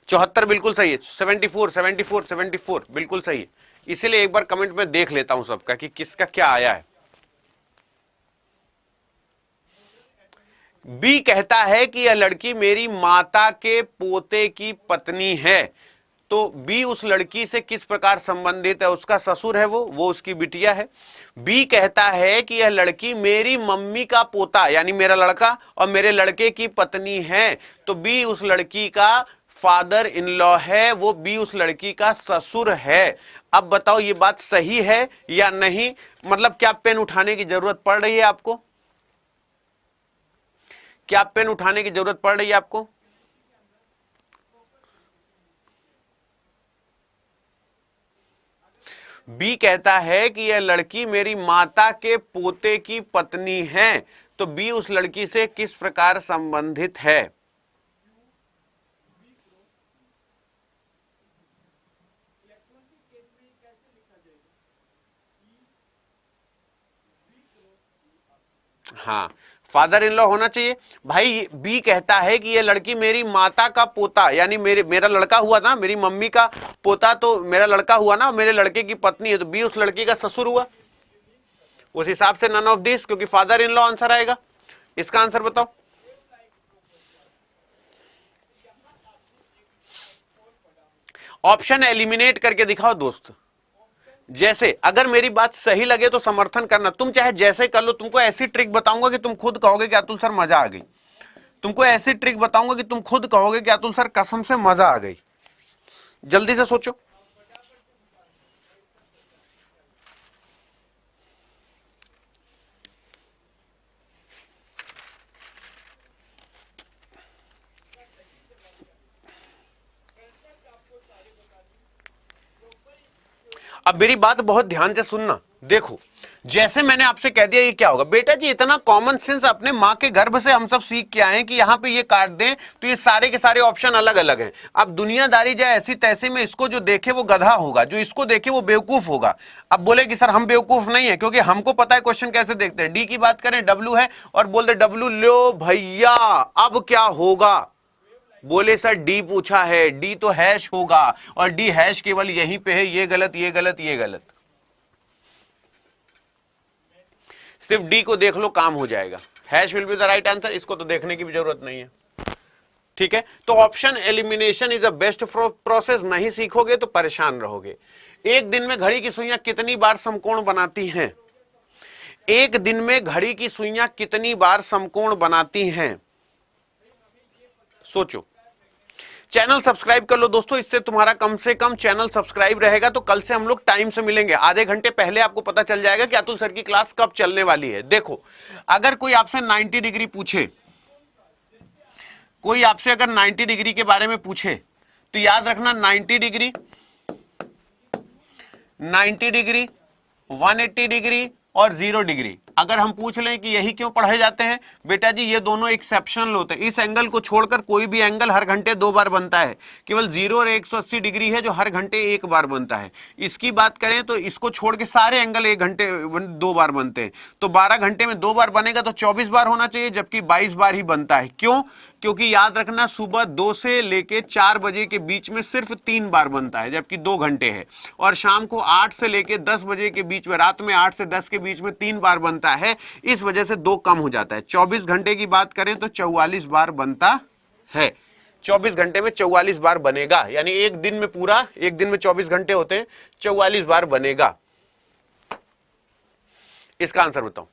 74 बिल्कुल सही है। 74 74 74 बिल्कुल सही है। इसीलिए एक बार कमेंट में देख लेता हूं सबका कि किसका क्या आया है। बी कहता है कि यह लड़की मेरी माता के पोते की पत्नी है, तो बी उस लड़की से किस प्रकार संबंधित है? उसका ससुर है, वो उसकी बिटिया है। बी कहता है कि यह लड़की मेरी मम्मी का पोता यानी मेरा लड़का और मेरे लड़के की पत्नी है, तो बी उस लड़की का फादर इन लॉ है, वो बी उस लड़की का ससुर है। अब बताओ ये बात सही है या नहीं? मतलब क्या पेन उठाने की जरूरत पड़ रही है आपको? क्या पेन उठाने की जरूरत पड़ रही है आपको? बी कहता है कि यह लड़की मेरी माता के पोते की पत्नी है, तो बी उस लड़की से किस प्रकार संबंधित है? हाँ, फादर इन लॉ होना चाहिए भाई। बी कहता है कि ये लड़की मेरी माता का पोता यानी मेरा लड़का हुआ ना, मेरी मम्मी का पोता तो मेरा लड़का हुआ ना, मेरे लड़के की पत्नी है, तो बी उस लड़की का ससुर हुआ। उस हिसाब से नन ऑफ दिस, क्योंकि फादर इन लॉ आंसर आएगा। इसका आंसर बताओ। ऑप्शन एलिमिनेट करके दिखाओ दोस्त। जैसे अगर मेरी बात सही लगे तो समर्थन करना, तुम चाहे जैसे कर लो। तुमको ऐसी ट्रिक बताऊंगा कि तुम खुद कहोगे कि अतुल सर मजा आ गई। तुमको ऐसी ट्रिक बताऊंगा कि तुम खुद कहोगे कि अतुल सर कसम से मजा आ गई। जल्दी से सोचो। अब मेरी बात बहुत ध्यान से सुनना। देखो, जैसे मैंने आपसे कह दिया ये क्या होगा बेटा जी, इतना कॉमन सेंस अपने माँ के गर्भ से हम सब सीख के आए हैं कि यहां पे ये काट दें तो ये सारे के सारे ऑप्शन अलग अलग हैं। अब दुनियादारी जाए ऐसी तैसे में, इसको जो देखे वो गधा होगा, जो इसको देखे वो बेवकूफ होगा। अब बोले कि सर हम बेवकूफ नहीं है, क्योंकि हमको पता है क्वेश्चन कैसे देखते हैं। डी की बात करें, डब्ल्यू है और बोल दे डब्ल्यू लो भैया, अब क्या होगा? बोले सर डी पूछा है, डी तो हैश होगा और डी हैश केवल यहीं पे है, ये गलत ये गलत ये गलत। सिर्फ डी को देख लो काम हो जाएगा। Hash will be the right answer, इसको तो देखने की भी जरूरत नहीं है। ठीक है, तो option elimination is a best process. नहीं सीखोगे तो परेशान रहोगे। एक दिन में घड़ी की सुइयां कितनी बार समकोण बनाती हैं? एक दिन में घड़ी की सुइयां कितनी बार समकोण बनाती हैं? सोचो। चैनल सब्सक्राइब कर लो दोस्तों, इससे तुम्हारा कम से कम चैनल सब्सक्राइब रहेगा तो कल से हम लोग टाइम से मिलेंगे। आधे घंटे पहले आपको पता चल जाएगा कि अतुल सर की क्लास कब चलने वाली है। देखो, अगर कोई आपसे 90 डिग्री पूछे, कोई आपसे अगर 90 डिग्री के बारे में पूछे तो याद रखना 90 डिग्री, 90 डिग्री, 180 डिग्री और 0 डिग्री। अगर हम पूछ लें कि यही क्यों पढ़े जाते हैं, बेटा जी ये दोनों एक्सेप्शनल होते हैं। इस एंगल को छोड़कर कोई भी एंगल हर घंटे 2 बार बनता है। केवल 0 और 180 डिग्री है जो हर घंटे 1 बार बनता है। इसकी बात करें तो इसको छोड़ के सारे एंगल 1 घंटे 2 बार बनते हैं। तो 12 घंटे में 2 बार बनेगा तो 24 बार होना चाहिए, जबकि 22 बार ही बनता है। क्यों? क्योंकि याद रखना सुबह 2 से लेके 4 बजे के बीच में सिर्फ 3 बार बनता है, जबकि 2 घंटे है। और शाम को 8 से लेके 10 बजे के बीच में, रात में 8 से 10 के बीच में 3 बार बनता है। इस वजह से 2 कम हो जाता है। 24 घंटे की बात करें तो 44 बार बनता है। 24 घंटे में 44 बार बनेगा, यानी एक दिन में पूरा, एक दिन में 24 घंटे होते हैं, 44 बार बनेगा। इसका आंसर बताओ।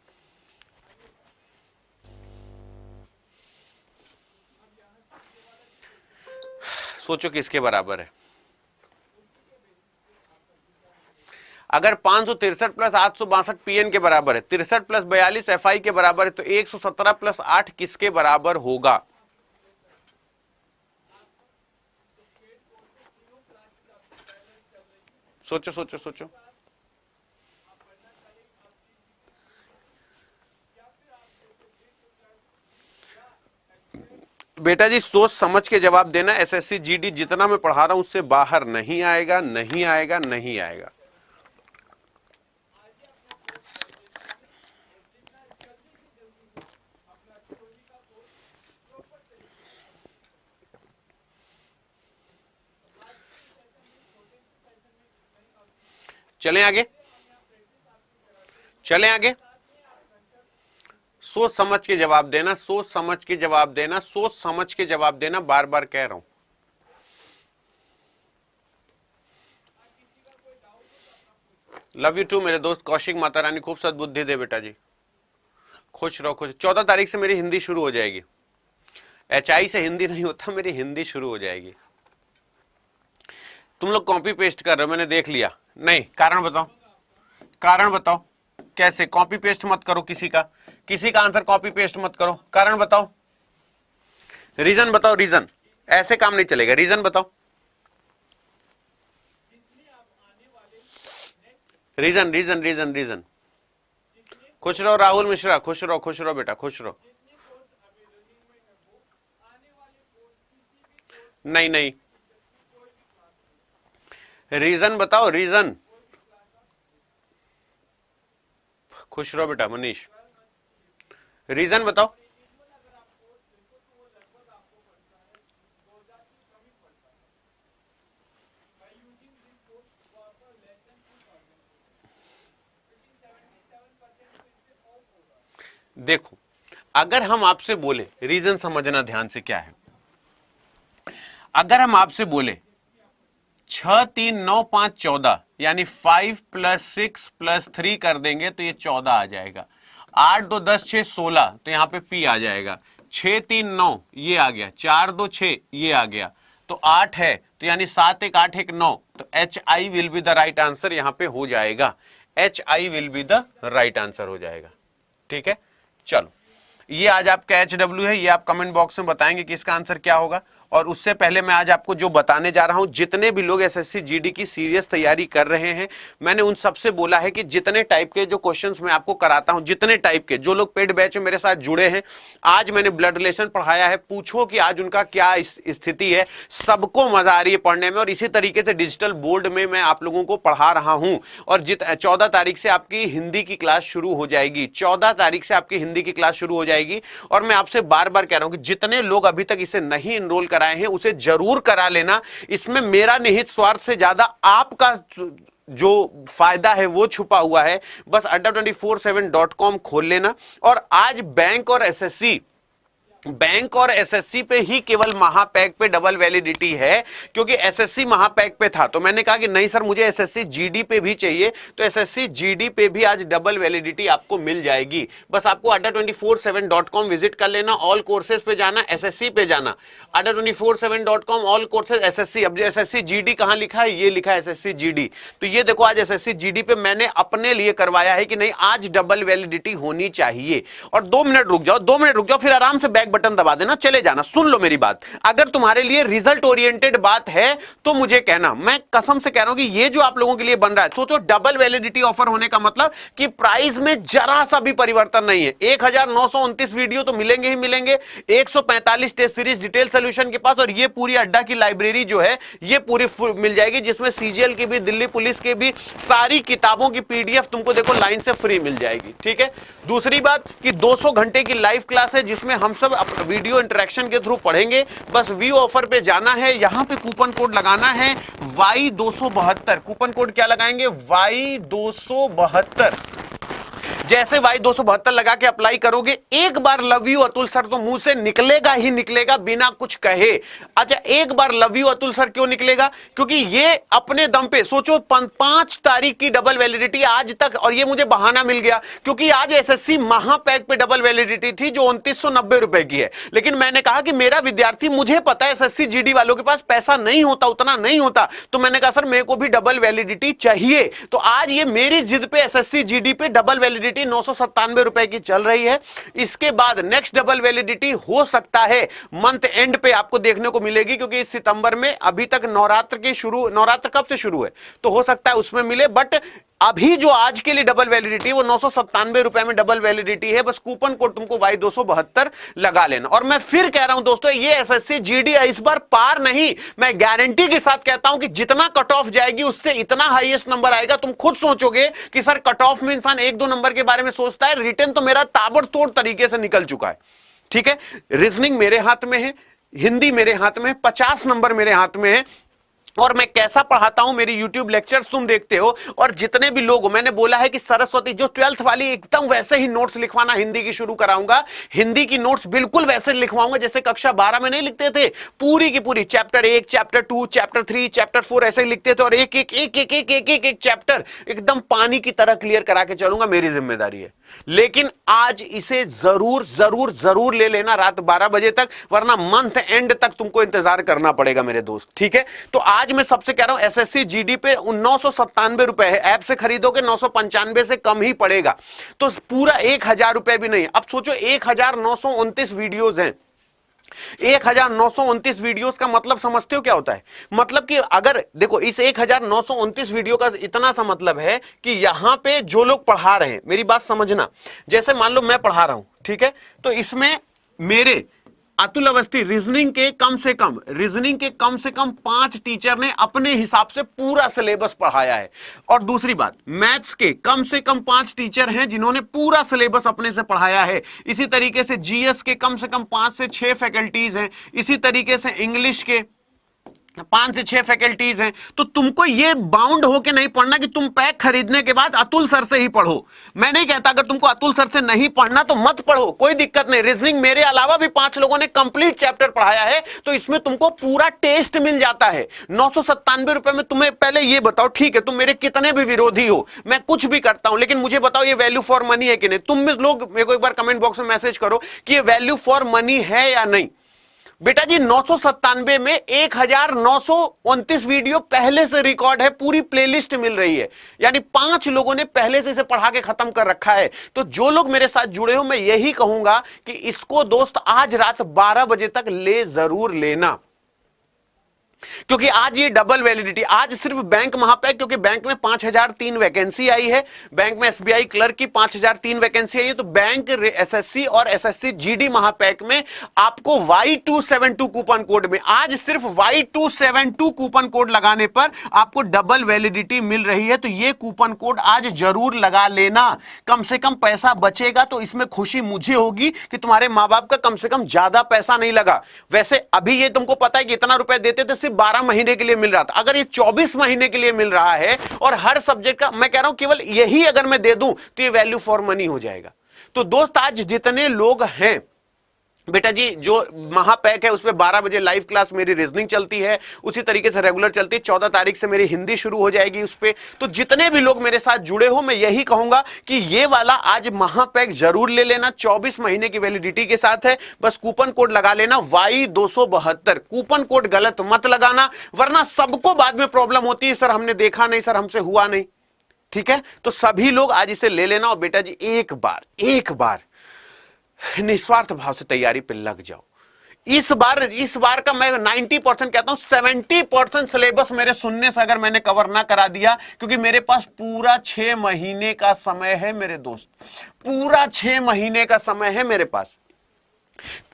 सोचो किसके बराबर है। अगर 563 प्लस 862 पीएन के बराबर है, 63 प्लस 42 एफआई के बराबर है, तो 117 प्लस 8 किसके बराबर होगा? सोचो सोचो सोचो। बेटा जी सोच समझ के जवाब देना। एसएससी जीडी जितना मैं पढ़ा रहा हूं उससे बाहर नहीं आएगा, नहीं आएगा, नहीं आएगा। चलें आगे, चलें आगे। सोच समझ के जवाब देना, सोच समझ के जवाब देना, सोच समझ के जवाब देना, बार बार कह रहा हूं। लव यू टू मेरे दोस्त कौशिक। माता रानी खूब सद्बुद्धि दे बेटा जी, खुश रहो खुश। 14 तारीख से मेरी हिंदी शुरू हो जाएगी। एचआई से हिंदी नहीं होता, मेरी हिंदी शुरू हो जाएगी। तुम लोग कॉपी पेस्ट कर रहे हो, मैंने देख लिया। नहीं, कारण बताओ, कारण बताओ। कैसे? कॉपी पेस्ट मत करो किसी का आंसर कॉपी पेस्ट मत करो। कारण बताओ, रीजन बताओ, रीजन। ऐसे काम नहीं चलेगा, रीजन बताओ। Reason reason reason reason. खुश रहो राहुल मिश्रा, खुश रहो, खुश रहो बेटा, खुश रहो। नहीं नहीं, रीजन बताओ, रीजन। खुश रहो बेटा मनीष, रीजन बताओ। देखो, अगर हम आपसे बोले, रीजन समझना ध्यान से क्या है। अगर हम आपसे बोले 6 3 9 5 14 यानी 5 प्लस 6 प्लस 3 कर देंगे तो ये 14 आ जाएगा। 8 2 10 6 16 तो यहां पे पी आ जाएगा। 6 3 9 ये आ गया, 4 2 6 ये आ गया, तो 8 है, तो यानी 7 1 8 1 9, तो H I will be the right answer यहां पे हो जाएगा। H I will be the right answer हो जाएगा। ठीक है, चलो ये आज आपका HW है, ये आप कमेंट बॉक्स में बताएंगे कि इसका आंसर क्या होगा। और उससे पहले मैं आज आपको जो बताने जा रहा हूं, जितने भी लोग एसएससी जीडी की सीरियस तैयारी कर रहे हैं, मैंने उन सबसे बोला है कि जितने टाइप के जो क्वेश्चंस मैं आपको कराता हूं, जितने टाइप के, जो लोग पेड बैच में मेरे साथ जुड़े हैं, आज मैंने ब्लड रिलेशन पढ़ाया है, पूछो कि आज उनका क्या स्थिति है। सबको मजा आ रही है पढ़ने में, और इसी तरीके से डिजिटल बोर्ड में मैं आप लोगों को पढ़ा रहा हूं। और 14 तारीख से आपकी हिंदी की क्लास शुरू हो जाएगी, 14 तारीख से आपकी हिंदी की क्लास शुरू हो जाएगी। और मैं आपसे बार बार कह रहा हूं कि जितने लोग अभी तक इसे नहीं एनरोल कराए हैं, उसे जरूर करा लेना। इसमें मेरा निहित स्वार्थ से ज्यादा आपका जो फायदा है वो छुपा हुआ है। बस adda247.com खोल लेना, और आज बैंक और एसएससी पे ही केवल महापैक पे डबल वैलिडिटी है, क्योंकि एसएससी महापैक पे था। तो मैंने कहा कि नहीं सर, मुझे एसएससी जीडी पे भी चाहिए, तो एसएससी जीडी पे भी आज डबल वैलिडिटी आपको मिल जाएगी। बस आपको adda247.com विजिट कर लेना, ऑल कोर्सेज पे जाना, एसएससी पे जाना, adda247.com ऑल कोर्सेज एसएससी। अब एसएससी जीडी कहां लिखा है, ये लिखा है एसएससी जीडी। तो ये देखो, आज एसएससी जीडी पे मैंने अपने लिए करवाया है कि नहीं, आज डबल वैलिडिटी होनी चाहिए। और 2 मिनट रुक जाओ, 2 मिनट रुक जाओ, फिर आराम से बैक बटन दबा देना, चले जाना। सुन लो मेरी बात, अगर तुम्हारे लिए रिजल्ट ओरिएंटेड बात है तो मुझे कहना। मैं कसम से कह रहा हूं कि ये जो आप लोगों के लिए बन रहा है, सोचो डबल वैलिडिटी ऑफर होने का मतलब कि प्राइस में जरा सा भी परिवर्तन नहीं है। 1929 वीडियो तो मिलेंगे ही मिलेंगे, 145 टेस्ट सीरीज डिटेल सोल्यूशन के पास, और ये पूरी अड्डा की लाइब्रेरी जो है ये पूरी मिल जाएगी, जिसमें सीजीएल की भी, दिल्ली पुलिस के भी सारी किताबों की पीडीएफ तुमको देखो लाइन से फ्री मिल जाएगी। ठीक है। दूसरी बात कि 200 घंटे की लाइव क्लास है, जिसमें हम सब वीडियो इंटरेक्शन के थ्रू पढ़ेंगे। बस व्यू ऑफर पे जाना है, यहां पे कूपन कोड लगाना है Y272। कूपन कोड क्या लगाएंगे, Y272। जैसे Y272 लगा के अप्लाई करोगे, एक बार लव यू अतुल सर तो मुंह से निकलेगा ही निकलेगा बिना कुछ कहे। अच्छा, एक बार लव यू अतुल सर क्यों निकलेगा, क्योंकि ये अपने दम पे सोचो 5 तारीख की डबल वैलिडिटी आज तक, और ये मुझे बहाना मिल गया क्योंकि आज एसएससी महापैक पे डबल वैलिडिटी थी जो 2990 रुपए की है। लेकिन मैंने कहा कि मेरा विद्यार्थी, मुझे पता है एसएससी जीडी वालों के पास पैसा नहीं होता, उतना नहीं होता, तो मैंने कहा सर मेरे को भी डबल वैलिडिटी चाहिए। तो आज ये मेरी जिद पे एसएससी जीडी पे डबल वैलिडिटी 997 रुपए की चल रही है। इसके बाद नेक्स्ट डबल वैलिडिटी हो सकता है मंथ एंड पे आपको देखने को मिलेगी, क्योंकि इस सितंबर में अभी तक नवरात्र कब से शुरू है, तो हो सकता है उसमें मिले। बट अभी जो आज के लिए डबल वैलिडिटी वो 997 रुपए में डबल वैलिडिटी है। बस कूपन कोड तुमको Y272 लगा लेना। और मैं फिर कह रहा हूं दोस्तों, ये एसएससी जीडी इस बार पार नहीं, मैं गारंटी के साथ कहता हूं कि जितना कट ऑफ जाएगी उससे इतना हाईएस्ट नंबर आएगा। तुम खुद सोचोगे कि सर कट ऑफ में इंसान 1-2 नंबर के बारे में सोचता है, रिटर्न तो मेरा ताबड़तोड़ तरीके से निकल चुका है। ठीक है। रीजनिंग मेरे हाथ में है, हिंदी मेरे हाथ में, 50 नंबर मेरे हाथ में है, और मैं कैसा पढ़ाता हूं, मेरी YouTube लेक्चर्स तुम देखते हो। और जितने भी लोग, मैंने बोला है कि सरस्वती जो 12th वाली एकदम वैसे ही नोट्स लिखवाना हिंदी की शुरू कराऊंगा। हिंदी की नोट्स बिल्कुल वैसे लिखवाऊंगा जैसे कक्षा 12 में नहीं लिखते थे, पूरी की पूरी चैप्टर 1, चैप्टर 2, चैप्टर 3, चैप्टर 4 ऐसे ही लिखते थे, और एक चैप्टर एकदम पानी की तरह क्लियर करा के चलूंगा, मेरी जिम्मेदारी है। लेकिन आज इसे जरूर जरूर जरूर ले लेना रात 12 बजे तक, वरना मंथ एंड तक तुमको इंतजार करना पड़ेगा मेरे दोस्त। ठीक है। तो आज मैं सबसे कह रहा हूं एसएससी जीडी पे 997 रुपए है, ऐप से खरीदोगे 995 से कम ही पड़ेगा, तो पूरा 1000 रुपए भी नहीं। अब सोचो 1929 वीडियोज हैं, 1929 वीडियोस का मतलब समझते हो क्या होता है? मतलब कि अगर देखो इस 1929 वीडियो का इतना सा मतलब है कि यहां पे जो लोग पढ़ा रहे हैं, मेरी बात समझना, जैसे मान लो मैं पढ़ा रहा हूं, ठीक है, तो इसमें मेरे अतुल अवस्थी रीजनिंग के कम से कम 5 टीचर ने अपने हिसाब से पूरा सिलेबस पढ़ाया है। और दूसरी बात, मैथ्स के कम से कम 5 टीचर हैं जिन्होंने पूरा सिलेबस अपने से पढ़ाया है। इसी तरीके से जीएस के कम से कम 5 से 6 फैकल्टीज हैं। इसी तरीके से इंग्लिश के 5 से 6 फैकल्टीज हैं। तो तुमको ये बाउंड होके नहीं पढ़ना कि तुम पैक खरीदने के बाद अतुल सर से ही पढ़ो। मैं नहीं कहता अगर तुमको अतुल सर से नहीं पढ़ना तो मत पढ़ो, कोई दिक्कत नहीं। रीजनिंग मेरे अलावा भी 5 लोगों ने कंप्लीट चैप्टर पढ़ाया है, तो इसमें तुमको पूरा टेस्ट मिल जाता है। 997 रुपए में तुम्हें पहले ये बताओ, ठीक है तुम मेरे कितने भी विरोधी हो, मैं कुछ भी करता हूं, लेकिन मुझे बताओ ये वैल्यू फॉर मनी है कि नहीं। तुम लोग मेरे को एक बार कमेंट बॉक्स में मैसेज करो कि ये वैल्यू फॉर मनी है या नहीं। बेटा जी 997 में 1929 वीडियो पहले से रिकॉर्ड है, पूरी प्लेलिस्ट मिल रही है, यानी 5 लोगों ने पहले से इसे पढ़ा के खत्म कर रखा है। तो जो लोग मेरे साथ जुड़े हो, मैं यही कहूंगा कि इसको दोस्त आज रात 12 बजे तक ले जरूर लेना। क्योंकि आज ये डबल वैलिडिटी, आज सिर्फ बैंक महापैक, क्योंकि बैंक में 5003 वैकेंसी आई है, बैंक में एसबीआई क्लर्क की 5003 वैकेंसी आई है, तो बैंक एसएससी और एसएससी जीडी महापैक में आपको Y272 कूपन कोड में, आज सिर्फ Y272 कूपन कोड लगाने पर आपको डबल वैलिडिटी मिल रही है। तो ये कूपन कोड आज जरूर लगा लेना, कम से कम पैसा बचेगा। तो इसमें खुशी मुझे होगी कि तुम्हारे मां बाप का कम से कम ज्यादा पैसा नहीं लगा। वैसे अभी ये तुमको पता है कि इतना रुपए देते थे, 12 महीने के लिए मिल रहा था, अगर ये 24 महीने के लिए मिल रहा है और हर सब्जेक्ट का, मैं कह रहा हूं केवल यही अगर मैं दे दूं तो ये वैल्यू फॉर मनी हो जाएगा। तो दोस्त आज जितने लोग हैं बेटा जी, जो महापैक है उसमें 12 बजे लाइव क्लास मेरी रीजनिंग चलती है, उसी तरीके से रेगुलर चलती है। 14 तारीख से मेरी हिंदी शुरू हो जाएगी उस पे। तो जितने भी लोग मेरे साथ जुड़े हो, मैं यही कहूंगा कि ये वाला आज महापैक जरूर ले लेना, 24 महीने की वैलिडिटी के साथ है। बस कूपन कोड लगा लेना Y272, कूपन कोड गलत मत लगाना, वरना सबको बाद में प्रॉब्लम होती है, सर हमने देखा नहीं, सर हमसे हुआ नहीं। ठीक है, तो सभी लोग आज इसे ले लेना। और बेटा जी एक बार निस्वार्थ भाव से तैयारी पे लग जाओ। इस बार का मैं 90% कहता हूं, 70% सिलेबस मेरे सुनने से अगर मैंने कवर ना करा दिया, क्योंकि मेरे पास पूरा 6 महीने का समय है मेरे दोस्त, पूरा 6 महीने का समय है मेरे पास।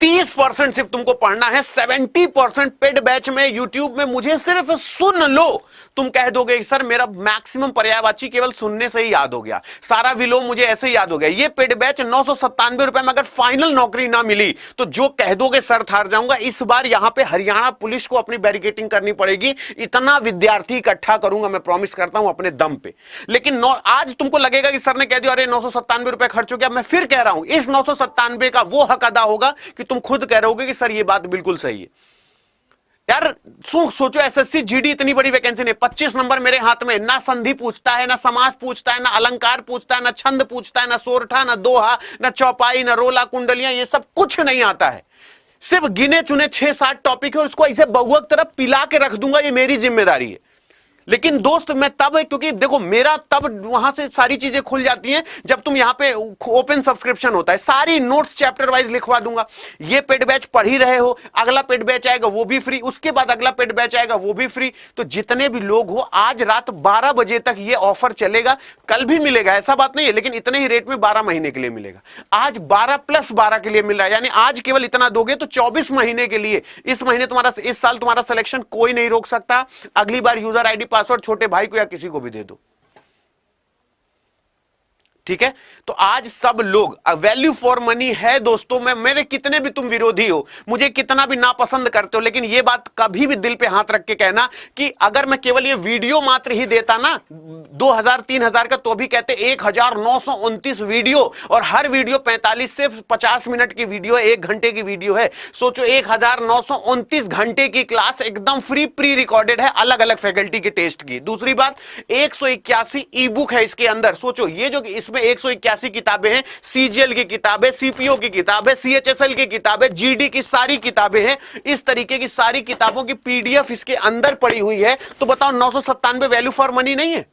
30% सिर्फ तुमको पढ़ना है, 70% पेड बैच में यूट्यूब में मुझे सिर्फ सुन लो। तुम कह दोगे सर मेरा मैक्सिमम पर्यायवाची केवल सुनने से ही याद हो गया, सारा विलोम मुझे ऐसे ही याद हो गया। ये पेड बैच 997 रुपए में अगर फाइनल नौकरी ना मिली तो जो कह दोगे सर हार जाऊंगा। इस बार यहां पे हरियाणा पुलिस को अपनी बैरिकेटिंग करनी पड़ेगी, इतना विद्यार्थी इकट्ठा करूंगा मैं, प्रॉमिस करता हूं अपने दम पे। लेकिन आज तुमको लगेगा कि सर ने कह दिया अरे 997 रुपए खर्च हो गया, मैं फिर कह रहा हूं इस 997 का वो हक अदा होगा कि तुम खुद कह रहे होगे कि सर ये बात बिल्कुल सही है। यार सोचो, एसएससी जीडी इतनी बड़ी वैकेंसी नहीं, 25 नंबर मेरे हाथ में, ना संधि पूछता है, ना समास पूछता है, ना अलंकार पूछता है, ना छंद पूछता है, ना सोरठा, ना दोहा, ना चौपाई, ना रोला कुंडलियां, ये सब कुछ नहीं आता है। सिर्फ गिने चुने 6-7 टॉपिक है और उसको ऐसे बहुअक तरफ पिला के रख दूंगा, ये मेरी जिम्मेदारी है। लेकिन दोस्त मैं तब, क्योंकि देखो मेरा तब वहां से सारी चीजें खुल जाती हैं जब तुम यहां पे ओपन सब्सक्रिप्शन होता है, सारी नोट्स चैप्टर वाइज लिखवा दूंगा। ये पेड बैच पढ़ ही रहे हो, अगला पेड बैच आएगा वो भी फ्री, उसके बाद अगला पेड बैच आएगा वो भी फ्री। तो जितने भी लोग हो, आज रात 12 बजे तक ये ऑफर चलेगा, कल भी मिलेगा ऐसा बात नहीं है, लेकिन इतने ही रेट में 12 महीने के लिए मिलेगा। आज 12+12 के लिए मिल रहा है, यानी आज केवल इतना दोगे तो 24 महीने के लिए, इस महीने तुम्हारा, इस साल तुम्हारा सिलेक्शन कोई नहीं रोक सकता। अगली बार यूजर आईडी पासवर्ड छोटे भाई को या किसी को भी दे दो, ठीक है। तो आज सब लोग, वैल्यू फॉर मनी है दोस्तों। मैं, मेरे कितने भी तुम विरोधी हो, मुझे कितना भी नापसंद करते हो, लेकिन ये बात कभी भी दिल पे हाथ रख के कहना कि अगर मैं केवल ये वीडियो मात्र ही देता ना 2000-3000 का, तो भी कहते 1929 वीडियो, और हर वीडियो 45 से 50 मिनट की वीडियो है, 1 घंटे की वीडियो है। सोचो 1929 घंटे की क्लास एकदम फ्री, प्री रिकॉर्डेड है, अलग अलग फैकल्टी के टेस्ट की। दूसरी बात 181 ई बुक है इसके अंदर। सोचो ये जो इसमें 181 किताबें हैं, सीजीएल की किताब है, सीपीओ की किताब है, सीएचएसएल की किताब है, जीडी की सारी किताबें हैं, इस तरीके की सारी किताबों की पीडीएफ इसके अंदर पड़ी हुई है। तो बताओ 997 वैल्यू फॉर मनी नहीं है?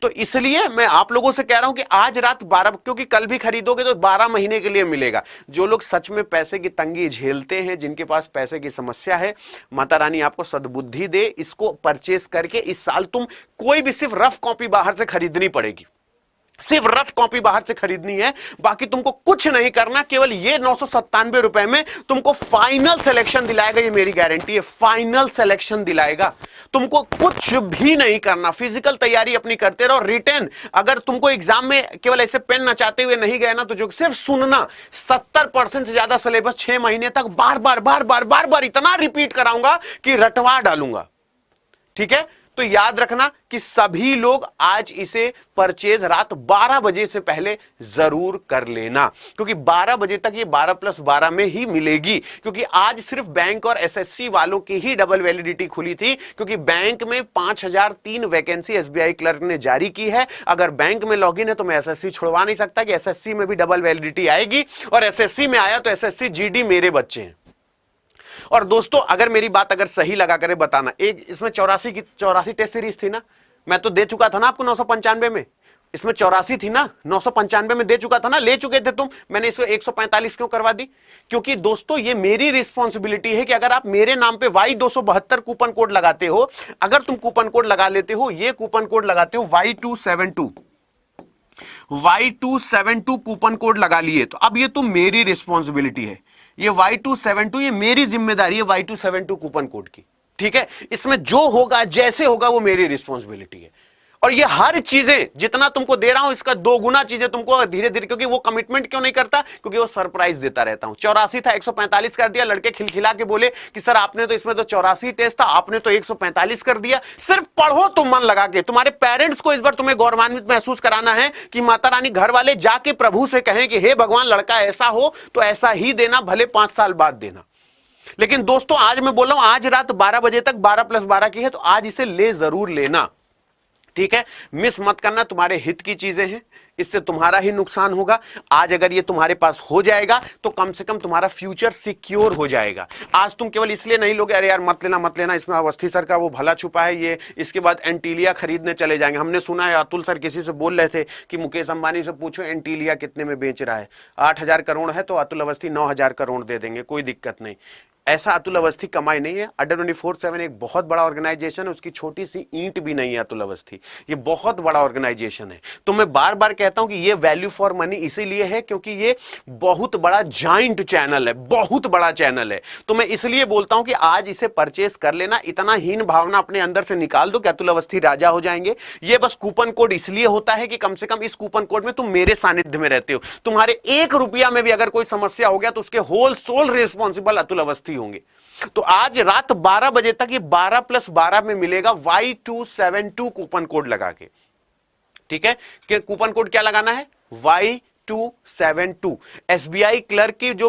तो इसलिए मैं आप लोगों से कह रहा हूं कि आज रात 12, क्योंकि कल भी खरीदोगे तो 12 महीने के लिए मिलेगा। जो लोग सच में पैसे की तंगी झेलते हैं, जिनके पास पैसे की समस्या है, माता रानी आपको सद्बुद्धि दे, इसको परचेस करके इस साल तुम कोई भी, सिर्फ रफ कॉपी बाहर से खरीदनी पड़ेगी, सिर्फ रफ कॉपी बाहर से खरीदनी है, बाकी तुमको कुछ नहीं करना। केवल ये 997 रुपए में तुमको फाइनल सिलेक्शन दिलाएगा, ये मेरी गारंटी है, फाइनल सिलेक्शन दिलाएगा। तुमको कुछ भी नहीं करना, फिजिकल तैयारी अपनी करते रहो। रिटर्न अगर तुमको एग्जाम में केवल ऐसे पेन नचाते हुए नहीं गए ना, तो जो सिर्फ सुनना, 70% से ज्यादा सिलेबस 6 महीने तक बार बार इतना रिपीट कराऊंगा कि रटवा डालूंगा, ठीक है। तो याद रखना कि सभी लोग आज इसे परचेज रात 12 बजे से पहले जरूर कर लेना, क्योंकि 12 बजे तक ये 12+12 में ही मिलेगी। क्योंकि आज सिर्फ बैंक और एसएससी वालों की ही डबल वैलिडिटी खुली थी, क्योंकि बैंक में 5003 वैकेंसी एसबीआई क्लर्क ने जारी की है। अगर बैंक में लॉगिन है तो मैं एसएससी छुड़वा नहीं सकता कि एसएससी में भी डबल वैलिडिटी आएगी, और एसएससी में आया तो एसएससी जीडी मेरे बच्चे हैं। और दोस्तों अगर मेरी बात अगर सही लगा करे बताना, एक इसमें 84 टेस्ट सीरीज थी ना, मैं तो दे चुका था ना आपको 995 में, इसमें 84 थी ना, 995 में दे चुका था ना, ले चुके थे तुम, मैंने इसको 145 क्यों करवा दी? क्योंकि दोस्तों ये मेरी रिस्पॉन्सिबिलिटी है कि अगर आप मेरे नाम पे Y272 कूपन कोड लगाते हो, अगर तुम कूपन कोड लगा लेते हो, ये कूपन कोड लगाते हो Y272 कूपन कोड लगा लिए, तो अब ये तो मेरी रिस्पॉन्सिबिलिटी है, ये Y272 ये मेरी जिम्मेदारी है Y272 कूपन कोड की, ठीक है? इसमें जो होगा जैसे होगा वो मेरी रिस्पॉन्सिबिलिटी है। और ये हर चीजें जितना तुमको दे रहा हूं इसका 2 गुना चीजें तुमको धीरे धीरे, क्योंकि वो कमिटमेंट क्यों नहीं करता? क्योंकि वो सरप्राइज देता रहता हूं। 84 था 145 कर दिया, लड़के खिलखिला के बोले कि सर आपने तो इसमें तो 84 टेस्ट था, आपने तो 145 कर दिया। सिर्फ पढ़ो तुम मन लगा के, तुम्हारे पेरेंट्स को इस बार तुम्हें गौरवान्वित महसूस कराना है कि माता रानी घर वाले जाके प्रभु से कहें कि हे भगवान लड़का ऐसा हो तो ऐसा ही देना, भले 5 साल बाद देना। लेकिन दोस्तों आज मैं बोल रहा हूं, आज रात 12 बजे तक 12 + 12 की है, तो आज इसे ले जरूर लेना, ठीक है? मिस मत करना, तुम्हारे हित की चीजें हैं, इससे तुम्हारा ही नुकसान होगा। आज अगर ये तुम्हारे पास हो जाएगा तो कम से कम तुम्हारा फ्यूचर सिक्योर हो जाएगा। आज तुम केवल इसलिए नहीं लोगे अरे यार मत लेना, इसमें अवस्थी सर का वो भला छुपा है, ये इसके बाद एंटीलिया खरीदने चले जाएंगे। हमने सुना है अतुल सर किसी से बोल रहे थे कि मुकेश अंबानी से पूछो एंटीलिया कितने में बेच रहा है, 8000 करोड़ है तो अतुल अवस्थी 9000 करोड़ दे देंगे, कोई दिक्कत नहीं। ऐसा अतुल अवस्थी कमाई नहीं है। अड्डा 24/7 एक बहुत बड़ा ऑर्गेनाइजेशन है, उसकी छोटी सी ईंट भी नहीं है अतुल अवस्थी, ये बहुत बड़ा ऑर्गेनाइजेशन है। तो मैं बार बार कहता हूं कि ये वैल्यू फॉर मनी इसीलिए है क्योंकि ये बहुत बड़ा जाइंट चैनल है, बहुत बड़ा चैनल है। तो मैं इसलिए बोलता हूं कि आज इसे परचेस कर लेना, इतना हीन भावना अपने अंदर से निकाल दो कि अतुल अवस्थी राजा हो जाएंगे। ये बस कूपन कोड इसलिए होता है कि कम से कम इस कूपन कोड में तुम मेरे सानिध्य में रहते हो, तुम्हारे 1 रुपया में भी अगर कोई समस्या हो गया तो उसके whole sole responsible Atul Awasthi होंगे। तो आज रात 12 बजे तक ये 12 + 12 में मिलेगा Y272 कूपन कोड लगा के, ठीक है? कि कूपन कोड क्या लगाना है? Y272। SBI क्लर्क की जो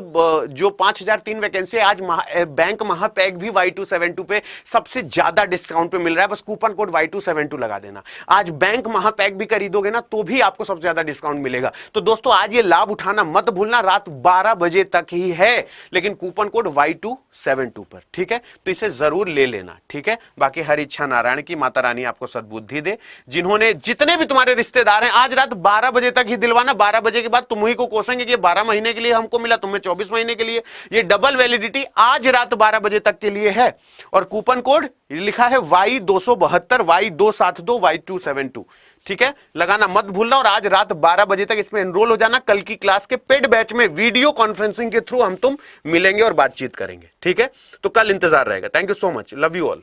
5003 वैकेंसी है, आज बैंक महापैक भी Y272 पे सबसे ज्यादा डिस्काउंट पे मिल रहा है, बस कूपन कोड Y272 लगा देना। आज बैंक महापैक भी खरीदोगे ना तो भी आपको सबसे ज्यादा डिस्काउंट मिलेगा। तो दोस्तों आज ये लाभ उठाना मत भूलना, रात 12 बजे तक ही है, लेकिन कूपन कोड Y272 पर, ठीक है? तो इसे जरूर ले लेना, ठीक है? बाकी हर इच्छा नारायण की, माता रानी आपको सद्बुद्धि दे। जिन्होंने जितने भी तुम्हारे रिश्तेदार हैं आज रात 12 बजे तक ही दिलवाना, 12 बजे के बाद तुम ही को कोसेंगे कि 12 महीने के लिए हमको मिला, तुम्हें 24 महीने के लिए। ये डबल वैलिडिटी आज रात 12 बजे तक के लिए है। और कूपन कोड लिखा है Y272 Y272 Y272, ठीक है? लगाना मत भूलना। और आज रात 12 बजे तक इसमें एनरोल हो जाना। कल की क्लास के पेड बैच में वीडियो कॉन्फ्रेंसिंग के थ्रू हम तुम मिलेंगे और बातचीत करेंगे, ठीक है? तो कल इंतजार रहेगा। Thank you so much, love you all.